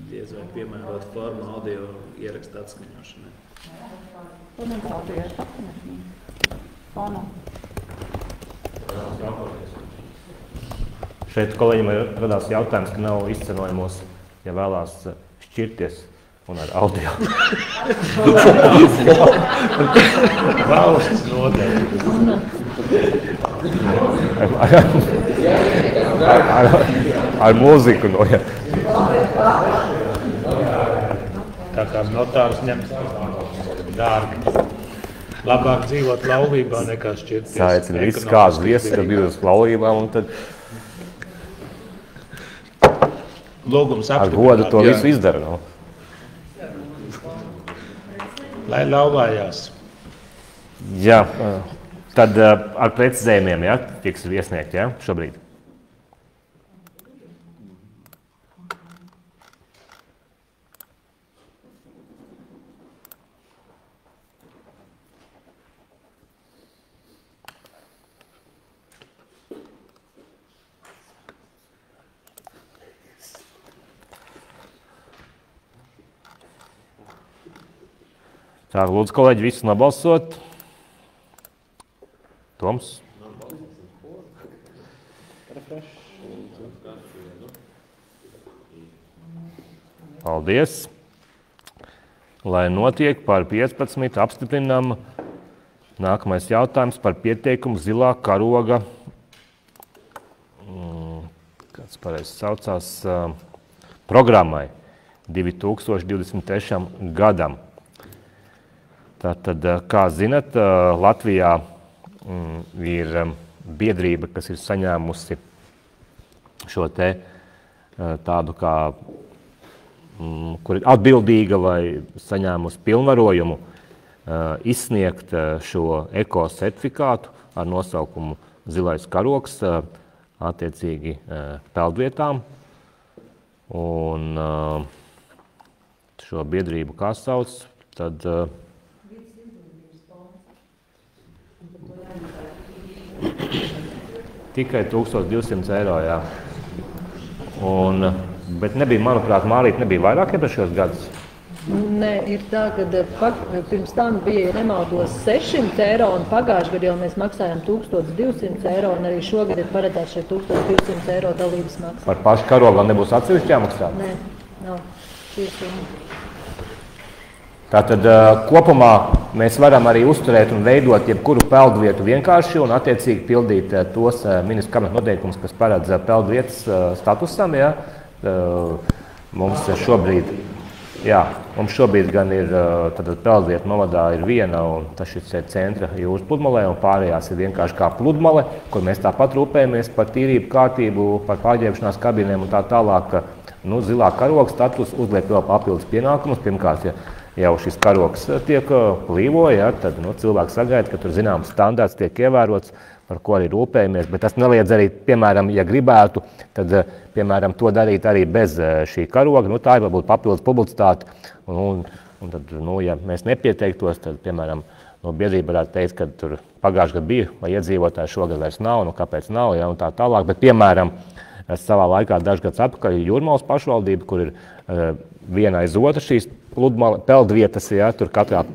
Diez vai piemērot formu audio ierakstu atskaņošanai. Audio atskaņošanai. Fonu. Šeit kolēģim radās jautājums, ka nav izcenojumos, ja vēlās šķirties un ar audio. Valsts nodeļa. Ar mūziku no, ja. Tā kā notārs ņemt dārgi. Labāk dzīvot laulībā nekā šķirties. Saicina viss kāds viesis, kad bija uz laulībām un tad lūgums ar godu to visu izdara. No? Lai laulājās. Jā, tad ar precizējumiem, ja, tiks iesniegt, ja, šobrīd. Tā, lūdzu, kolēģi, visus nobalsot. Toms? Paldies. Lai notiek par 15 apstiprinām nākamais jautājums par pieteikumu zilā karoga, kāds pareizi saucās, programmai 2023. gadam. Tātad, kā zinat, Latvijā ir biedrība, kas ir saņēmusi šo te tādu kā, kur ir atbildīga vai saņēmusi pilnvarojumu izsniegt šo ekosertifikātu ar nosaukumu Zilais karogs attiecīgi peldvietām. Un šo biedrību kā sauc, tad tikai 1200 eiro, jā. Bet nebija, manuprāt, Mārīte nebija vairāk iepriekšējos gadus. Nē, ir tā, ka pirms tam bija, ja nemaldos, 600 eiro, un pagājušajā gadā jau mēs maksājām 1200 eiro, un arī šogad ir paredzēts šie 1200 eiro dalības maksa. Par pašu karogu nebūs atsevišķi jāmaksā? Nē, nav. Šī summa. Tātad kopumā mēs varam arī uzturēt un veidot jebkuru peldvietu vienkārši un attiecīgi pildīt tos ministru kabineta noteikumus, kas paredz peldvietas statusam. Ja? Mums šobrīd gan ir peldvieta novadā ir viena, un tas šis centra jūras pludmalē, un pārējās ir vienkārši kā pludmale, kur mēs tāpat rūpējamies par tīrību, kārtību, par pārģērbšanās kabīnēm un tā tālāk. Zilā karoga status uzliek vēl papildus pienākumus. Pirmkārt, jau šis karogs tiek plīvoja, tad cilvēks sagaida, ka tur zināms standārts tiek ievērots, par ko arī rūpējamies, bet tas neliedz arī, piemēram, ja gribētu, tad, piemēram, to darīt arī bez šī karoga, tā ir varbūt papildus publicitāte, un tad, ja mēs nepieteiktos, tad, piemēram, biedrība varētu teikt, ka tur pagājušajā gadā bija, vai iedzīvotāji šogad vairs nav, kāpēc nav, ja, un tā tālāk, bet, piemēram, savā laikā dažs gads atpakaļ Jūrmalas pašvaldība, kur ir viena aiz otru šīs peldvietas, ja, tur katrā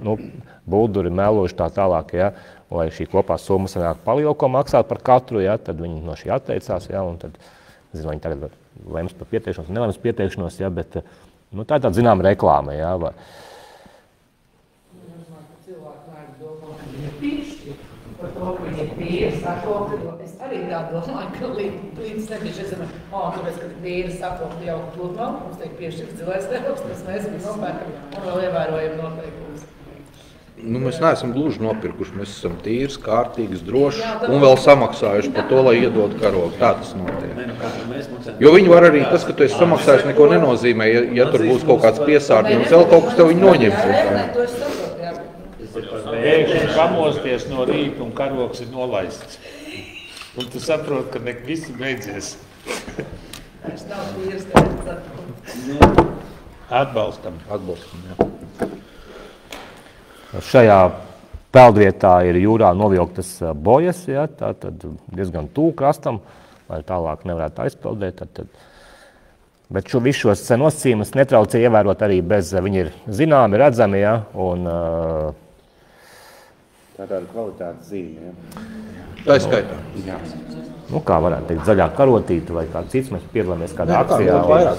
bulduri, meloši tā tālāk, ja, lai šī kopā summa sanāk palielu, ko maksāt par katru, ja, tad viņi no šī atteicās, ja, un tad, viņi tagad lems par pieteikšanos, nelems pieteikšanos, ja, bet tā ir tāda zināma reklāma, ja. Par to, ka viņi ir tīri sakopti, es arī tā domāju, ka līdz nebieži esam, tāpēc, ka tīri sakopti jau pludmali, mums tiek piešķirts zilais teroks, tas mēs viņu nopērkam un vēl ievērojam noteikumus. Mēs neesam gluži nopirkuši, mēs esam tīrs, kārtīgs, drošs un vēl samaksājuši par to, lai iedod karogu. Tā tas notiek. Jo viņi var arī, tas, ka tu esi samaksājis, neko nenozīmē, ja tur būs kaut kāds piesārņojums, vēl kaut kas tev viņi noņems. Pēkšņi pamosties no rīta un karogs ir nolaists. Un tu saproti, ka viss ir beidzies. Atbalstam. Jā. Šajā peldvietā ir jūrā novilktas bojas, ja, tātad diezgan tuvu krastam, lai tālāk nevarētu aizpeldēt. Bet visus šos nosacījumus netraucē ievērot arī bez, viņi ir zināmi, redzami, ja, un tā ir tāda kvalitātes zīme. Ja? Tā ir skaitā. Jā. Kā varētu teikt, zaļā karotīte vai kā cits, mēs piedalāmies kādā akcijā. Tā vairāk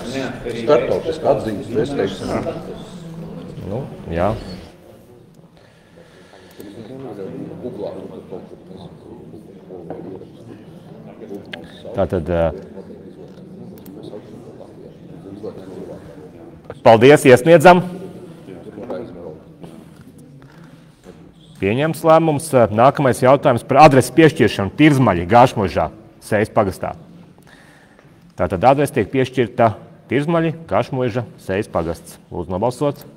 startautiski atzīmes, es teiksim. Jā. Tātad, paldies, iesniedzam. Pieņemts lēmums. Nākamais jautājums par adresi piešķiršanu Tirzmaļi, Gāršmužā, Sejas pagastā. Tātad adrese tiek piešķirta Tirzmaļi, Gāršmuža, Sejas pagasts. Lūdzu nobalsot.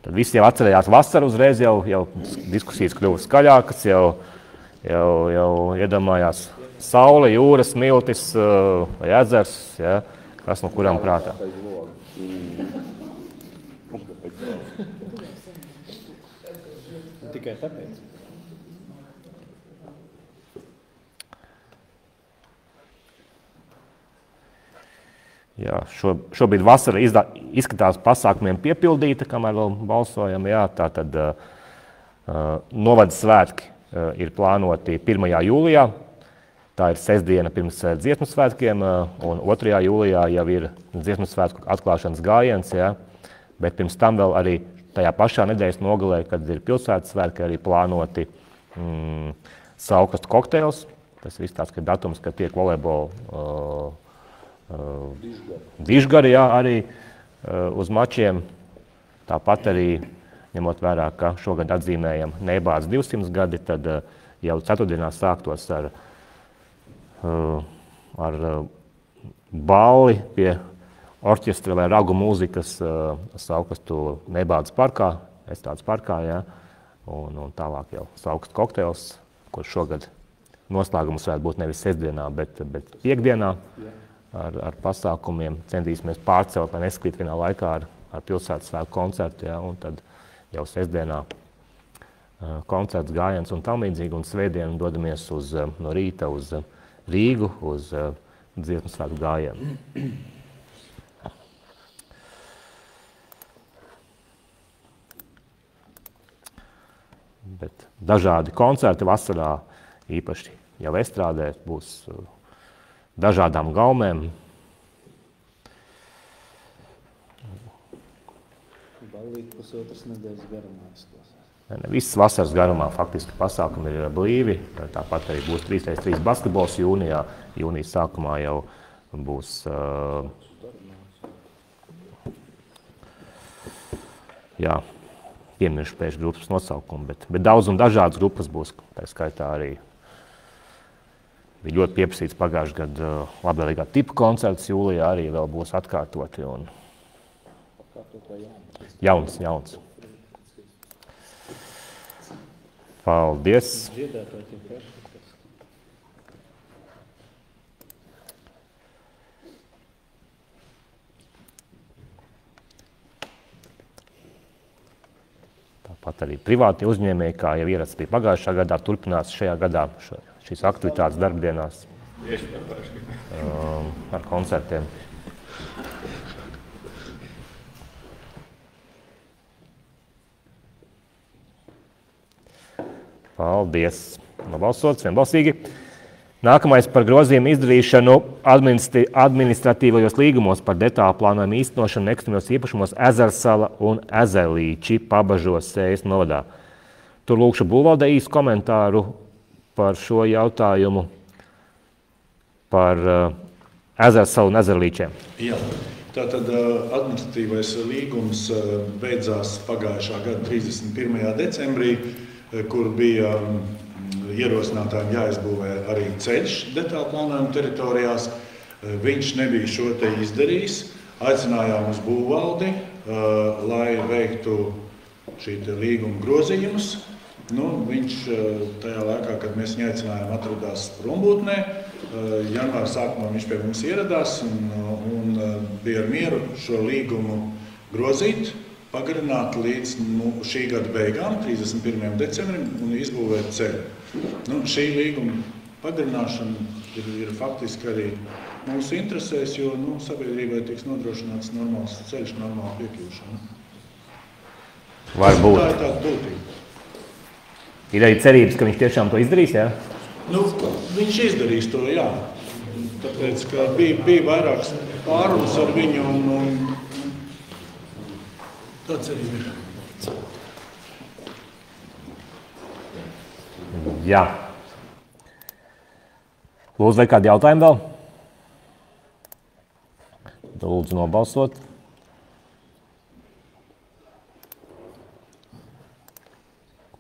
Tad visi jau atcerējās vasaru uzreiz, jau diskusijas kļuva skaļākas, jau iedomājās saule, jūras, smiltis vai ezers, ja, kas no kurām prātā. Tikai tāpēc. Jā, šobrīd vasara izskatās pasākumiem piepildīta, kamēr vēl balsojam. Jā, tātad novada svētki ir plānoti 1. jūlijā. Tā ir sestdiena pirms dziesmu svētkiem, un 2. jūlijā jau ir dziesmu svētku atklāšanas gājiens, jā. Bet pirms tam vēl arī tajā pašā nedēļas nogalē, kad ir pilsētas svētki, arī plānoti saukastu kokteils. Tas ir tāds datums, kad tiek volejbola dižgari, jā, arī uz mačiem. Tāpat arī, ņemot vērā, ka šogad atzīmējam Neibādas 200 gadi, tad jau ceturtdienā sāktos ar balli pie orķestra vai ragu mūzikas saukastu Neibādas parkā, Estādes parkā, jā, un tālāk jau saukastu kokteils, kur šogad noslēgums varētu būt nevis sestdienā, bet piekdienā ar pasākumiem. Centīsimies pārcelt, lai neskrīt vienā laikā ar pilsētas svētku koncertu, jā, un tad jau sestdienā koncerts, gājiens un tam līdzīgi, un svētdien dodamies no rīta uz Rīgu, uz dziesmu svētku gājienu. Bet dažādi koncerti vasarā, īpaši jau estrādē, būs dažādām gaumēm. Ballīt pusotras nedēļas garumā izklausās. Visas vasaras garumā faktiski pasākumi ir blīvi. Tāpat arī būs 3x3 basketbols jūnijā. Jūnijas sākumā jau būs piemiršu pēc grupas nosaukumu, bet daudz un dažādas grupas būs. Tā skaitā arī bija ļoti pieprasīts pagājušajā gadā labvēlīgā tipa koncerts jūlijā, arī vēl būs atkārtoti. Un jauns. Paldies! Tāpat arī privāti uzņēmēji, kā jau ierasts bija pagājušā gadā, turpinās šajā gadā šīs aktivitātes darbdienās ar koncertiem. Paldies! Nobalsots vienbalsīgi. Nākamais par grozījumu izdarīšanu administratīvajos līgumos par detālu plānojumu īstenošanu nekustamajos īpašumos Ezersala un Ezelīči Pabažos Sējas novadā. Tur lūkšu būvvaldē īsu komentāru par šo jautājumu par Ezersalu un Ezelīčiem. Jā, tātad administratīvais līgums beidzās pagājušā gada 31. decembrī, kur bija ierosinātājiem jāizbūvē arī ceļš detālu plānojuma teritorijās. Viņš nebija šo te izdarījis. Aicinājām uz būvvaldi, lai veiktu šī te līguma grozījumus. Viņš tajā laikā, kad mēs viņu aicinājām, atradās prombūtnē. Janvāra sākumā viņš pie mums ieradās un bija ar mieru šo līgumu grozīt, pagarināt līdz šī gada beigām, 31. decembrim, un izbūvēt ceļu. Šī līguma pagarināšana ir faktiski arī mūsu interesēs, jo sabiedrībai tiks nodrošināts normāls ceļš, normāla piekļūšana. Varbūt. Tā ir tāda būtība. Ir arī cerības, ka viņš tiešām to izdarīs, jā? Viņš izdarīs to, jā. Tāpēc, ka bija vairākas pārunas ar viņu un tāds arī ir. Jā. Lūdzu, vai kādi jautājumi vēl? Lūdzu nobalsot.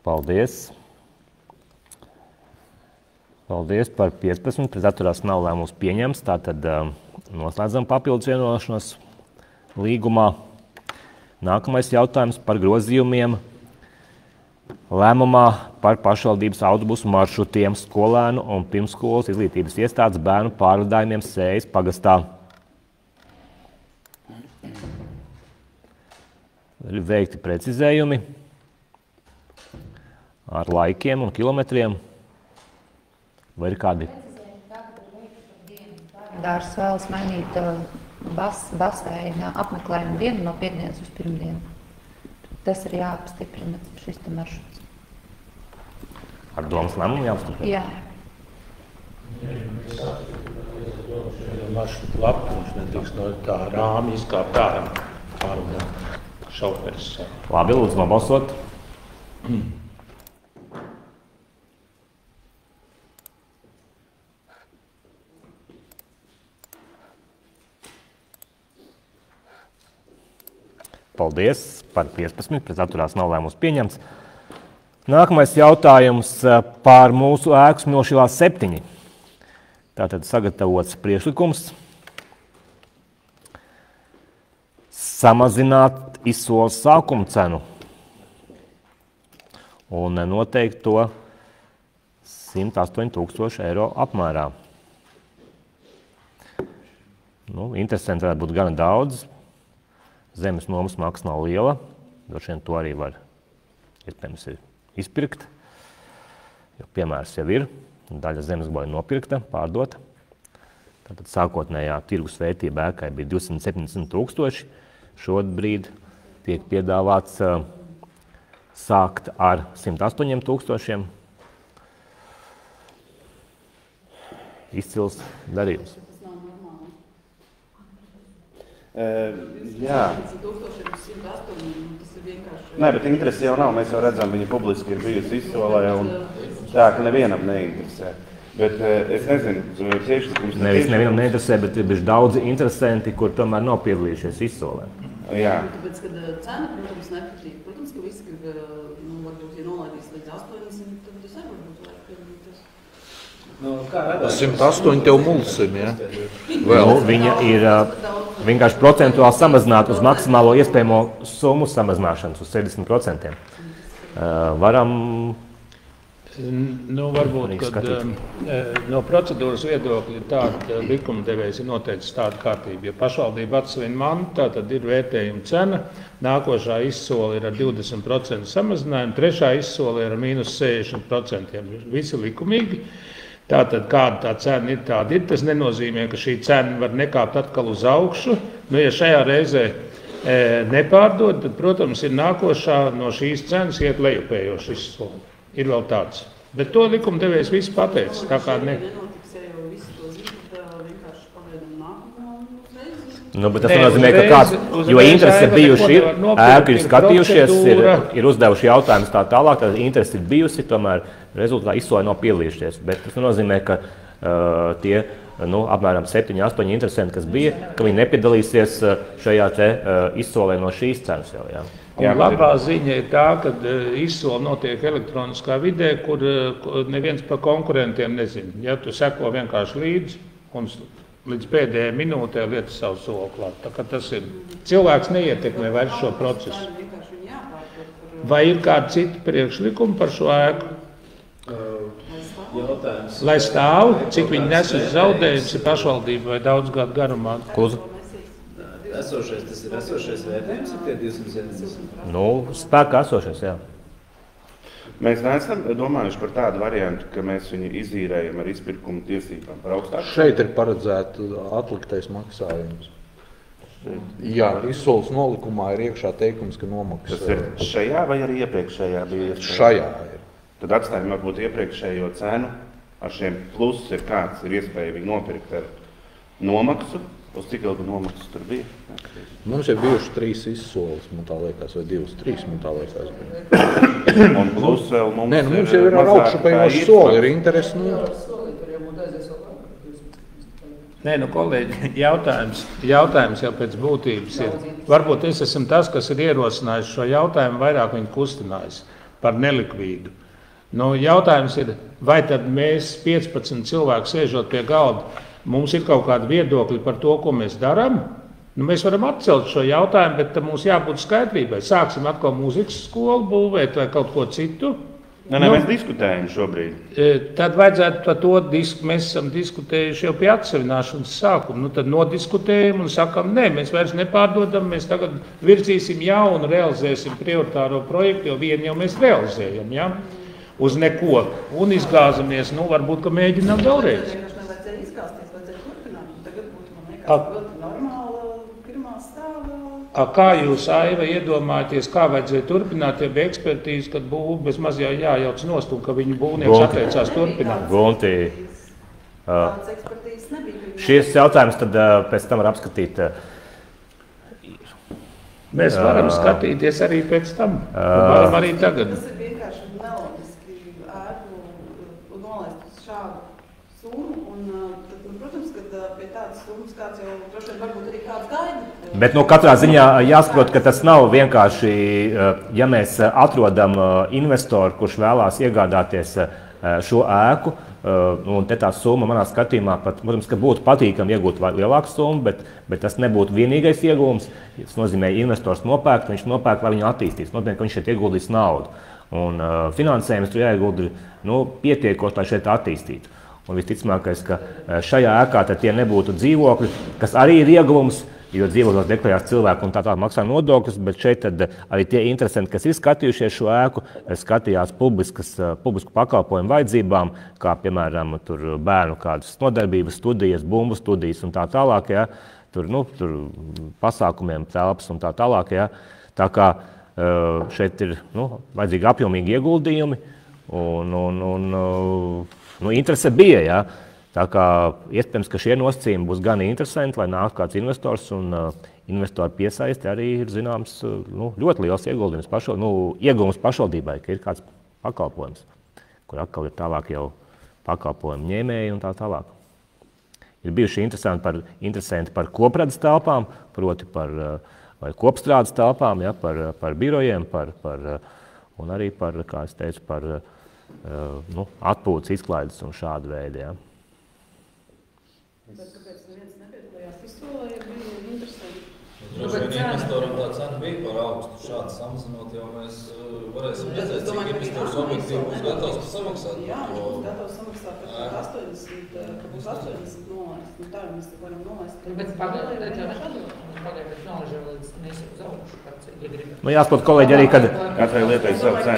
Paldies. Paldies par 15. Pret atturās nav lēmums pieņems. Tātad noslēdzam papildus vienošanos līgumā. Nākamais jautājums par grozījumiem lēmumā par pašvaldības autobusu maršrutiem skolēnu un pirmsskolas izglītības iestādes bērnu pārvadājumiem Sējas pagastā. Ir veikti precizējumi ar laikiem un kilometriem. Vai ir kādi? Dārs vēlas mainīt basēna apmeklējumu dienu no piekdienas uz pirmdienu. Tas ir jāapstiprina šis maršruts. Ar domas lēmumu jāapstiprina? Jā. Maršrutu lapu viņš netiks no tā rāmi izkāpt ārā no šoferis. Labi, lūdzu nobalsot. Paldies par 15. Pret atturās nav lēmums pieņemts. Nākamais jautājums par mūsu ēku Smilšilā 7. Tātad sagatavots priekšlikums samazināt izsoles sākuma cenu un noteikt to 108 000 eiro apmērā. Interesanti varētu būt gana daudz. Zemes nomas maksa nav liela, droši vien to arī var, iespējams, ir izpirkt, jo piemērs jau ir, daļa zemes gabala nopirkta, pārdota. Tātad sākotnējā tirgus vērtība ēkai bija 270 000, šobrīd tiek piedāvāts sākt ar 108 000. Izcils darījums. Jā. Nē, bet interesi jau nav. Mēs jau redzam, viņa publiski ir bijusi izsolē un tā, ka nevienam neinteresē. Bet es nezinu, priekšlikums... Nevis nevienam neinteresē, bet ir bijuši daudzi interesanti, kur tomēr nav piedalījušies izsolē. Jā. Tāpēc, kad cena, protams, nepatīk. Protams, ka visi, kad, varbūt, ja nolaidīs līdz 80, tad tas nevarbūt vajag tas. 108 tev mulsina, ja? Viņa ir vienkārši procentuāli samazināta uz maksimālo iespējamo summu samazināšanas uz 70%. Varam... Varbūt, kad no procedūras viedokļa tāda likumdevējs ir noteicis tādu kārtību. Ja pašvaldība atsvin mantu, tad ir vērtējuma cena, nākošā izsole ir ar 20% samazinājumu, trešā izsole ir ar mīnus 60%. Visi likumīgi. Tātad, kāda tā cena ir, tāda ir. Tas nenozīmē, ka šī cena var nekāpt atkal uz augšu. Ja šajā reizē nepārdod, tad, protams, ir nākošā no šīs cenas iet lejupējoša izsole. Ir vēl tāds. Bet to likumdevējs visu pateica. Tā kā ne... Bet tas nozīmē, ka kāds, jo interesi ir bijuši, ēku ir skatījušies, ir uzdevuši jautājumus tā tālāk, tad interesi ir bijusi, tomēr rezultātā izsolē nav piedalījušies. Bet tas nozīmē, ka tie apmēram 7-8 interesanti, kas bija, ka viņi nepiedalīsies šajā izsolē no šīs cenas jau. Jā. Un labā ziņa ir tā, ka izsole notiek elektroniskā vidē, kur neviens par konkurentiem nezina. Ja tu seko vienkārši līdzi un līdz pēdējai minūtē lietas savu soli klāt. Tā kā tas ir, cilvēks neietekmē vairs šo procesu. Vai ir kādi citi priekšlikumi par šo ēku? Lai stāv, cik viņi nes uz zaudējumus ir pašvaldība vai daudz gadu garumā? Kluzu. Tas ir esošais vērtējums, ir tie 270? Spēkā esošais, jā. Mēs neesam domājuši par tādu variantu, ka mēs viņu izīrējam ar izpirkumu tiesībām par augstāku. Šeit ir paredzēta atliktais maksājums. Jā, izsoles nolikumā ir iekšā teikums, ka nomaksas. Tas ir šajā vai arī iepriekšējā bija? Šajā ir. Tad atstājam varbūt iepriekšējo cenu, ar šiem plusus ir kāds, ir iespēja viņu nopirkt ar nomaksu. Uz cik ilgi nomaksas tur bija? Mums ir bijuši 3 izsoles, man tā liekas, vai 2-3, man tā liekas bija. Un plus vēl mums ir mums jau ir ar augšupējošu soli, ir interesi. Kolēģi, jautājums jau pēc būtības ir. Varbūt es esmu tas, kas ir ierosinājis šo jautājumu, vairāk viņu kustinājis par nelikvīdu. Jautājums ir, vai tad mēs 15 cilvēku sēžot pie galda, mums ir kaut kādi viedokļi par to, ko mēs darām. Mēs varam atcelt šo jautājumu, bet mums jābūt skaidrībai. Sāksim atkal mūzikas skolu būvēt vai kaut ko citu. Mēs diskutējam šobrīd. Tad vajadzētu par to, mēs esam diskutējuši jau pie atsevināšanas sākuma. Tad nodiskutējam un sakam, nē, mēs vairs nepārdodam, mēs tagad virzīsim jaunu, realizēsim prioritāro projektu, jo vienu jau mēs realizējam, ja? Uz neko. Un izgāzamies, varbūt, ka mēģinām vēlreiz. Kā jūs, Aiva, iedomājaties, kā vajadzēja turpināt, ja bija ekspertīze, kad būvu bez maz jājauc nost un ka viņu būvnieks atteicās turpināt? Gunti, šīs jautājums tad pēc tam var apskatīt. Mēs varam skatīties arī pēc tam, varam arī tagad. Tas ir vienkārši neloģiski ēku nolaist uz šādu summu un, protams, kad pie tādas summas kāds jau droši vien varbūt arī kāds gaida. Bet katrā ziņā jāsaprot, ka tas nav vienkārši, ja mēs atrodam investoru, kurš vēlās iegādāties šo ēku, un te tā summa manā skatījumā pat, protams, ka būtu patīkami iegūt lielāku summu, bet tas nebūtu vienīgais ieguvums. Tas nozīmē, investors nopērk, viņš nopērk, lai viņu attīstīs. Nozīmē, ka viņš šeit ieguldīs naudu. Un finansējums tur jāiegulda pietiekoši, lai šeit attīstītu. Un visticamākais, ka šajā ēkā tie nebūtu dzīvokļi, kas arī ir ieguvums, jo dzīvokļos deklarējās cilvēki un tā maksā nodokļus, bet šeit tad arī tie interesanti, kas ir skatījušies šo ēku, skatījās publisku pakalpojumu vajadzībām, kā piemēram tur bērnu kādas nodarbības studijas, bumbu studijas un tā tālāk, ja, tur pasākumiem telpas un tā tālāk, ja. Tā kā šeit ir vajadzīgi apjomīgi ieguldījumi un interese bija, ja. Tā kā iespējams, ka šie nosacījumi būs gan interesanti, lai nāk kāds investors un investori piesaisti arī ir zināms ļoti liels ieguldījums ieguvums pašvaldībai, ka ir kāds pakalpojums, kur atkal ir tālāk jau pakalpojumu ņēmēji un tā tālāk. Ir bijuši interesanti par kopredzes telpām, proti par vai kopstrādes telpām, ja, par birojiem, un arī par, kā es teicu, par atpūtas izklaides un šādu veidu. Ja. Bet kāpēc neviens nepiedalījās izsolē, ja bija interesanti? Droši vien investoram tā cena bija par augstu, šādi samazinot, jau mēs varēsim redzēt, cik investors objektīvi būs gatavs samaksāt. Jā, viņš būs gatavs samaksāt par 80, ka būs 80 nolaist. Nu tā, mēs varam nolaist. Bet pagaidēt jau šādu, pagaidēt nolažē līdz nesam uz augšu, kāds iegribēt. Jāsaprot, kolēģi, arī,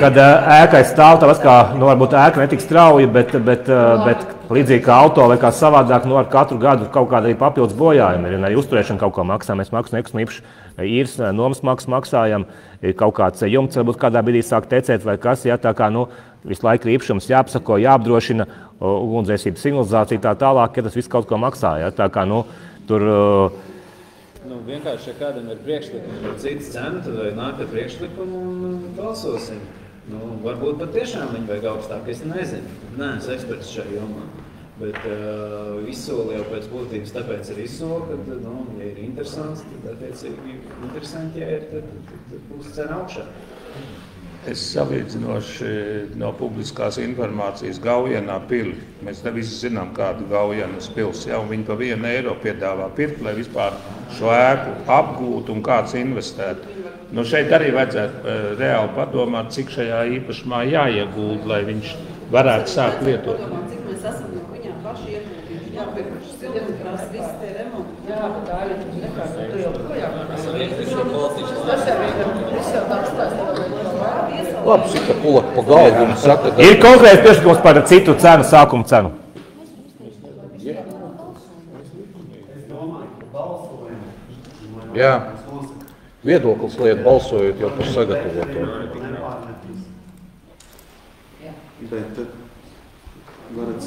kad ēkai stāv, tas kā, varbūt ēka netik strauji, bet līdzīgi kā auto vai kā savādāk, ar katru gadu kaut kāda arī papildus bojājumi ir, un arī uzturēšana kaut ko maksā, mēs maksājam nekustamību īpaši īres nomas maksu maksājam, ir kaut kāds jumts, varbūt kādā brīdī sāk tecēt vai kas, ja, tā kā, visu laiku ir īpašums jāapsako, jāapdrošina, ugunsdzēsības signalizācija tā tālāk, ja tas viss kaut ko maksā, ja, tā kā, tur... Vienkārši, ja kādam ir priekšlikumi par citas cenu, tad vai nāk ar priekšlikumu un balsosim. Varbūt pat tiešām viņi vajag augstāk, es nezinu. Nē, es eksperts šajā jomā. Bet izsoli jau pēc būtības tāpēc ir izsoli, kad, ja ir interesants, tad attiecīgi interesanti, ja ir, tad būs cena augšā. Es salīdzinoši no publiskās informācijas Gaujenā pili. Mēs visi zinām, kādu Gaujenas pils, ja, un viņi pa 1 eiro piedāvā pirkt, lai vispār šo ēku apgūtu un kāds investētu. Šeit arī vajadzētu reāli padomāt, cik šajā īpašumā jāiegulda, lai viņš varētu sākt lietot. Cik mēs esam no viņām paši ieguldījuši, jāpirkuši siltumkrāsas, visi tie remonti. Jā, bet tā ir nekā, tu jau projām. Tas jau tāds stāsts. Labi, šita pulaka pa galvu un saka... Ir konkrēts priekšlikums par citu cenu, sākumu cenu. Jā, viedoklis liet balsojot jau par sagatavoto. Bet varat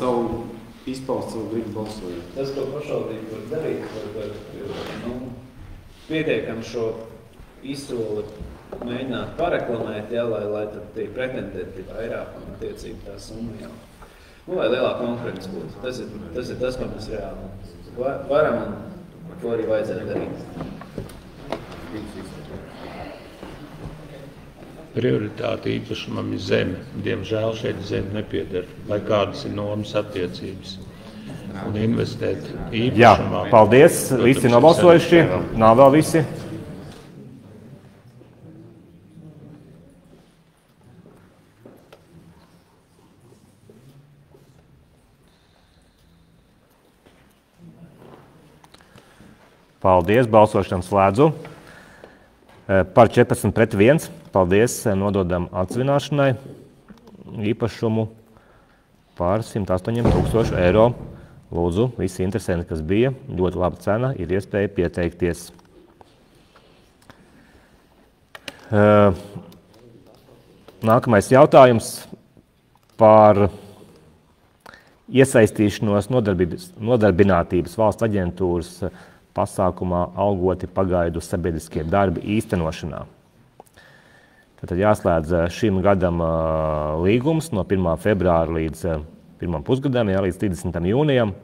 izpaust savu gribu balsojot. Tas, ko pašvaldība var darīt, pietiekami šo izsoli mēģināt pareklamēt, ja, lai tad tie pretendenti vairāk un attiecīgi tā summa jau. Lai lielāka konkurence būtu. Tas ir tas, ko mēs reāli varam un ko arī vajadzētu darīt. Prioritāte īpašumam ir zeme. Diemžēl šeit zeme nepieder, lai kādas ir nomas attiecības. Un investēt īpašumā. Jā, paldies. Visi nobalsojuši. Nav vēl visi. Paldies, balsošanu slēdzu. Par 14-1. Paldies, nododam atsvināšanai īpašumu par 108 000 eiro. Lūdzu, visi interesanti, kas bija, ļoti laba cena, ir iespēja pieteikties. Nākamais jautājums par iesaistīšanos nodarbinātības valsts aģentūras pasākumā algoti pagaidu sabiedriskie darbi īstenošanā. Tad jāslēdz šim gadam līgums no 1. februāra līdz 1. pusgadam, līdz 30. jūnijam.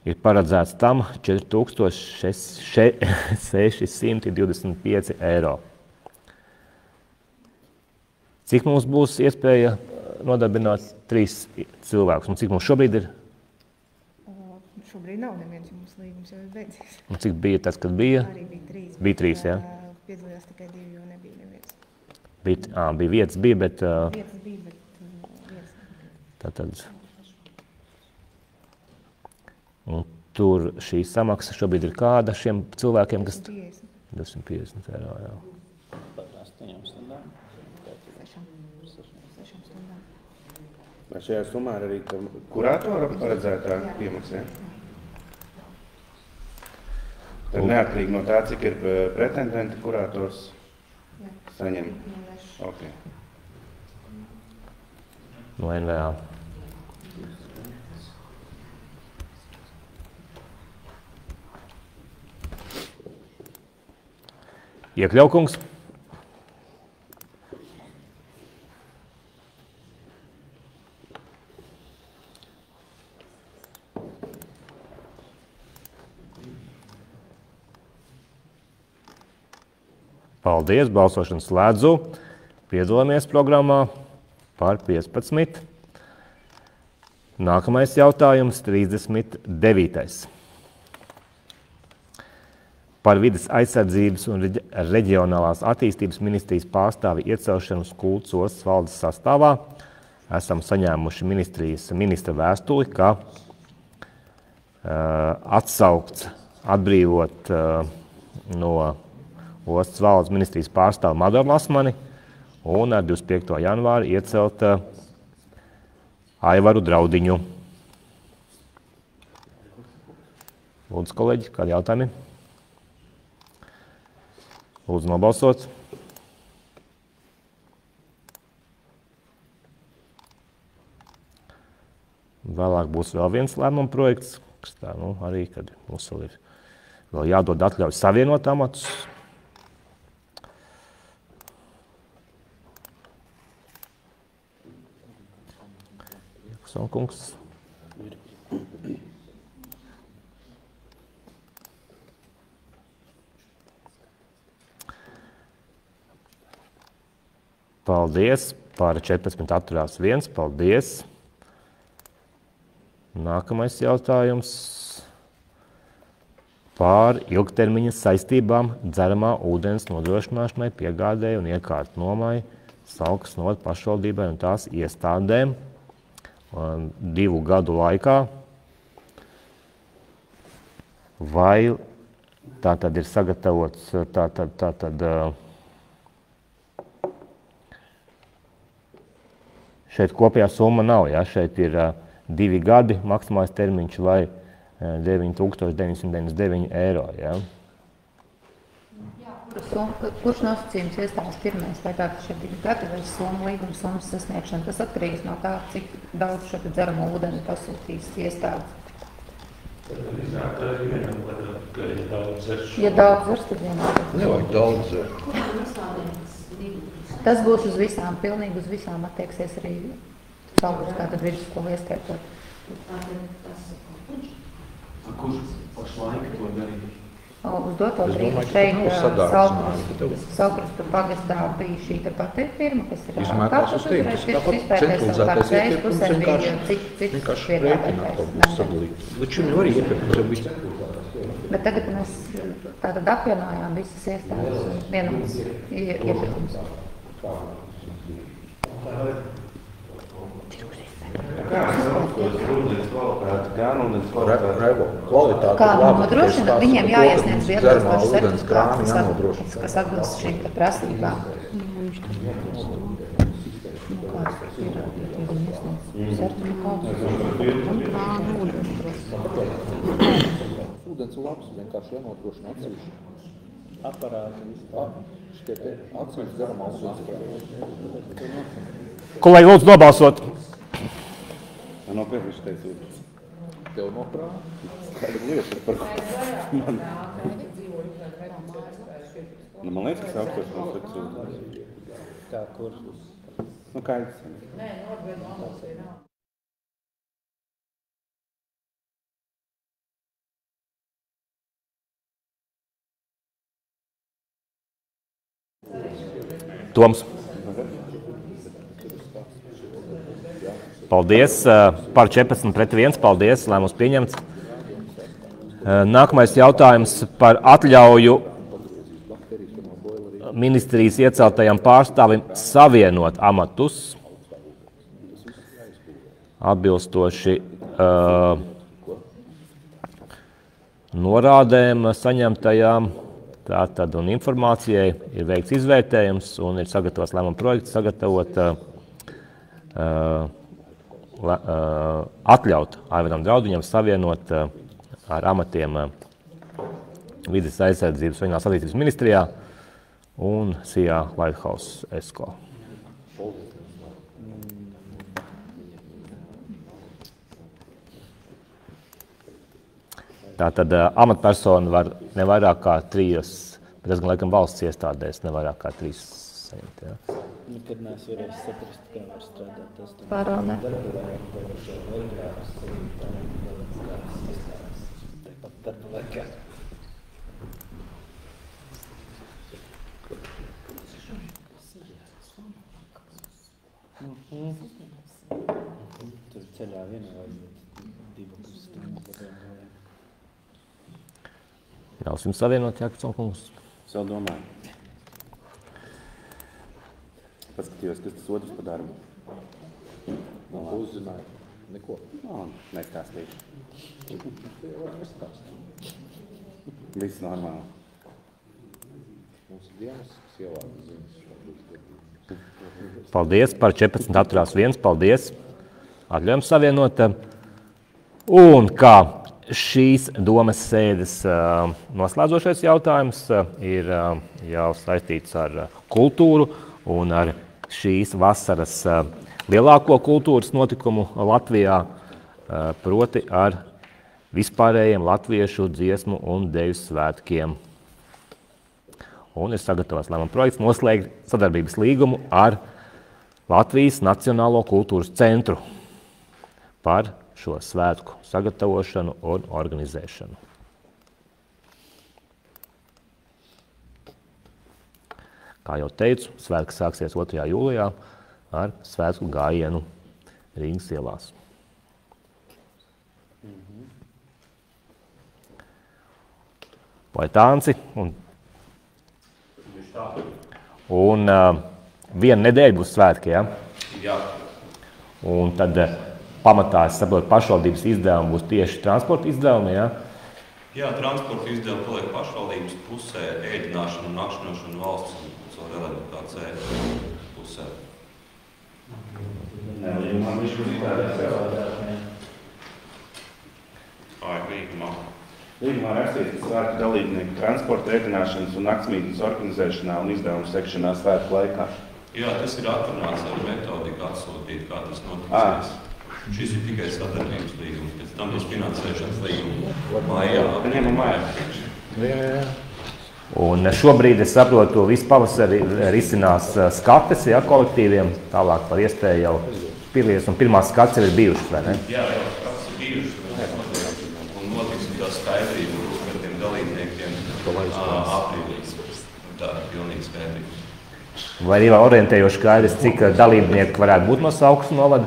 Ir paredzēts tam 4625 eiro. Cik mums būs iespēja nodarbināt 3 cilvēkus? Un cik mums šobrīd ir? Šobrīd nav neviens, jo mums līgums jau ir beidzies. Un cik bija tas, kad bija? Arī bija 3. Bija 3, jā? Piedalījās tikai 2, jo nebija neviens. Bija vietas, bet... Vietas bija, bet vietas. Tātad... tur šī samaksa šobrīd ir kāda šiem cilvēkiem, kas 250 eiro, jā. Par 8 stundām? Vai šajā summā ir arī kurātora paredzētā piemaksa? Tad neatkarīgi no tā, cik ir pretendenti, kurātors saņem? Ok. No NVA. Iekļaukungs. Paldies, balsošanu slēdzu. Piedalāmies programmā par 15. Nākamais jautājums, 39. Par vides aizsardzības un reģionālās attīstības ministrijas pārstāvi iecelšanu Kultas ostas valdes sastāvā esam saņēmuši ministra vēstuli, ka atsaukts, atbrīvot no ostas valdes ministrijas pārstāvi Madoru Lasmani un ar 25. janvāri iecelt Aivaru Draudiņu. Lūdzu, kolēģi, kādi jautājumi? Lūdzu, nobalsot. Vēlāk būs vēl viens lēmuma projekts, kas tā, arī, kad mums vēl jādod atļauj savienot amatus. Kungs. Paldies. Par 14 atturās 1. Paldies. Nākamais jautājums. Par ilgtermiņa saistībām dzeramā ūdens nodrošināšanai, piegādēji un iekārtu nomai Salkas novada pašvaldībai un tās iestādēm 2 gadu laikā. Vai tā tad ir sagatavots šeit kopējā summa nav, ja? Šeit ir 2 gadi maksimālais termiņš vai 9,999 eiro, ja? Kurš nosacījums iestājas pirmais, vai tā, ka šeit 2 gadi vai summa līguma summas sasniegšana, tas atkarīgs no tā, cik daudz šo dzeramo ūdeni pasūtīs iestādes. Ja daudz zers, tad vienmēr. Nevajag daudz zers. Tas būs uz visām, pilnīgi uz visām attieksies arī Salkas, tātad vidusskolu ieskaitot. Kurš pašlaik to darīt? Uz doto brīdi šeit Salkrastu pagastā bija šī te pati firma, kas ir izmētās uz tīm. Tāpat centralizētais iepirkums vienkārši rēķināt to būs sadalīt. Līdz šim jau arī iepirkums jau bija. Bet tagad mēs tātad apvienojām visas iestādes un vienots iepirkums. Kā nodrošina, viņiem jāiesniedz atbilstoši certifikāts, kas atbilst šīm prasībām. Ūdens labs vienkārši jānodrošina atsevišķi. Aparāti, šitie te atsevišķi dzeramā ūdens. Kolēģi, lūdzu nobalsot. No pirms teicūt. Tev noprāt? Kāda lieta par man? Man liekas, ka augstos mums ir Tā, kur? Kāds? Nē, nobalsot nav. Toms. Paldies. Par 14-1. Paldies, lēmums pieņemts. Nākamais jautājums par atļauju ministrijas ieceltajam pārstāvim savienot amatus atbilstoši norādēm saņemtajām tātad un informācijai ir veikts izvērtējums un ir sagatavots lēmuma projekts sagatavot atļaut Aivaram Draudiņam savienot ar amatiem Vides aizsardzības un attīstības ministrijā un SIA Lighthouse ESCO. Tātad amatpersona var ne vairāk kā 3, bet es gan laikam valsts iestādēs ne vairāk kā 3 saņemt. Ja? Nekad neesmu varējis saprast, kā var strādāt tas. Pārvalde. Tāpat darba laikā. Tur ceļā vienā vajadzētu 2,5 stundas. Ļausim savienot, Jākapsson kungs. Es vēl domāju. Paskatījos, kas tas otrs pa darbu. Uzzināju. Neko. Nestāstīšu. Viss normāli. Mums ir dienas, kas ievārda ziņas. Paldies par 14 atturās 1. Paldies. Atļaujam savienot. Un kā šīs domas sēdes noslēdzošais jautājums ir jau saistīts ar kultūru un ar šīs vasaras lielāko kultūras notikumu Latvijā, proti ar vispārējiem latviešu dziesmu un deju svētkiem. Un ir sagatavots lēmuma projekts noslēgt sadarbības līgumu ar Latvijas Nacionālo kultūras centru par šo svētku sagatavošanu un organizēšanu. Kā jau teicu, svētki sāksies 2. jūlijā ar svētku gājienu Rīgas ielās. Vai tanci un vienu nedēļu būs svētki, ja? Jā. Un tad pamatā, es saprotu, pašvaldības izdevumi būs tieši transporta izdevumi, ja? Jā, transporta izdevumi paliek pašvaldības pusē, ēdināšana un nakšņošana valsts un realitācē pusē. Nē, līgumā viņš būs iztērēts. Līgumā. Līgumā rakstīts, ka svētku dalībnieku transporta, ēdināšanas un naktsmītnes organizēšanā un izdevumu sekšanā svētku laikā. Jā, tas ir atrunāts ar metodiku atsūtīt, kā tas notiksies. Šis ir tikai sadarbības līgums, pēc tam būs finansēšanas līguma. Jā. Un šobrīd, es saprotu, visu pavasari risinās skates, ja, kolektīviem, tālāk par iespēju jau piedalīties, un pirmās skates jau ir bijušas, vai ne? Jā, jau skates ir bijušas, un notiks tā skaidrība par tiem dalībniekiem aprīlīs. Tā ir pilnīgi skaidrība. Vai arī vēl orientējoši skaidrs, cik dalībnieku varētu būt no Saukas novada?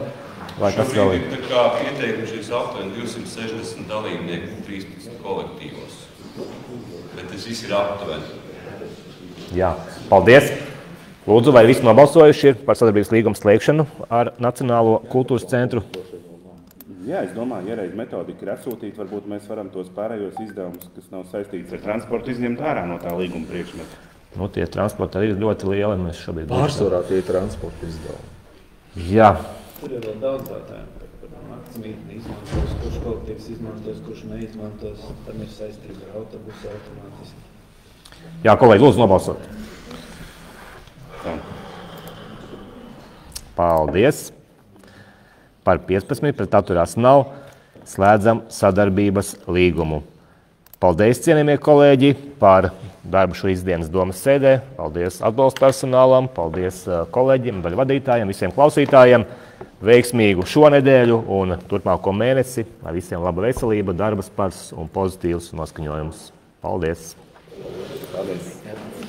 Šobrīd ir tā kā ieteikušies aptuveni 260 dalībnieku 13 kolektīvos. Bet tas viss ir aptuveni. Jā, paldies. Lūdzu, vai visi nobalsojuši ir par sadarbības līgumu slēgšanu ar Nacionālo kultūras centru? Jā, es domāju, ja reiz metodika ir atsūtīta, varbūt mēs varam tos pārējos izdevumus, kas nav saistīts ar transportu, izņemt ārā no tā līguma priekšmeta. Nu, tie transporti arī ir ļoti lieli. Mēs šobrīd pārsvarā tie transporta izdevumi. Jā. Tur ir vēl daudz jautājumu par naktsmītni izmantos, kurš kolektīvs izmantos, kurš neizmantos. Tam ir saistība ar autobusu automātiski. Jā, kolēģi, lūdzu nobalsot. Paldies. Par 15, pret atturās nav. Slēdzam sadarbības līgumu. Paldies, cienījamie kolēģi, par darbu šīs dienas domas sēdē. Paldies atbalsta personālam, paldies kolēģiem, daļu vadītājiem, visiem klausītājiem. Veiksmīgu šonedēļu un turpmāko mēnesi. Ar visiem laba veselība, darba spars un pozitīvs noskaņojums. Paldies! Paldies!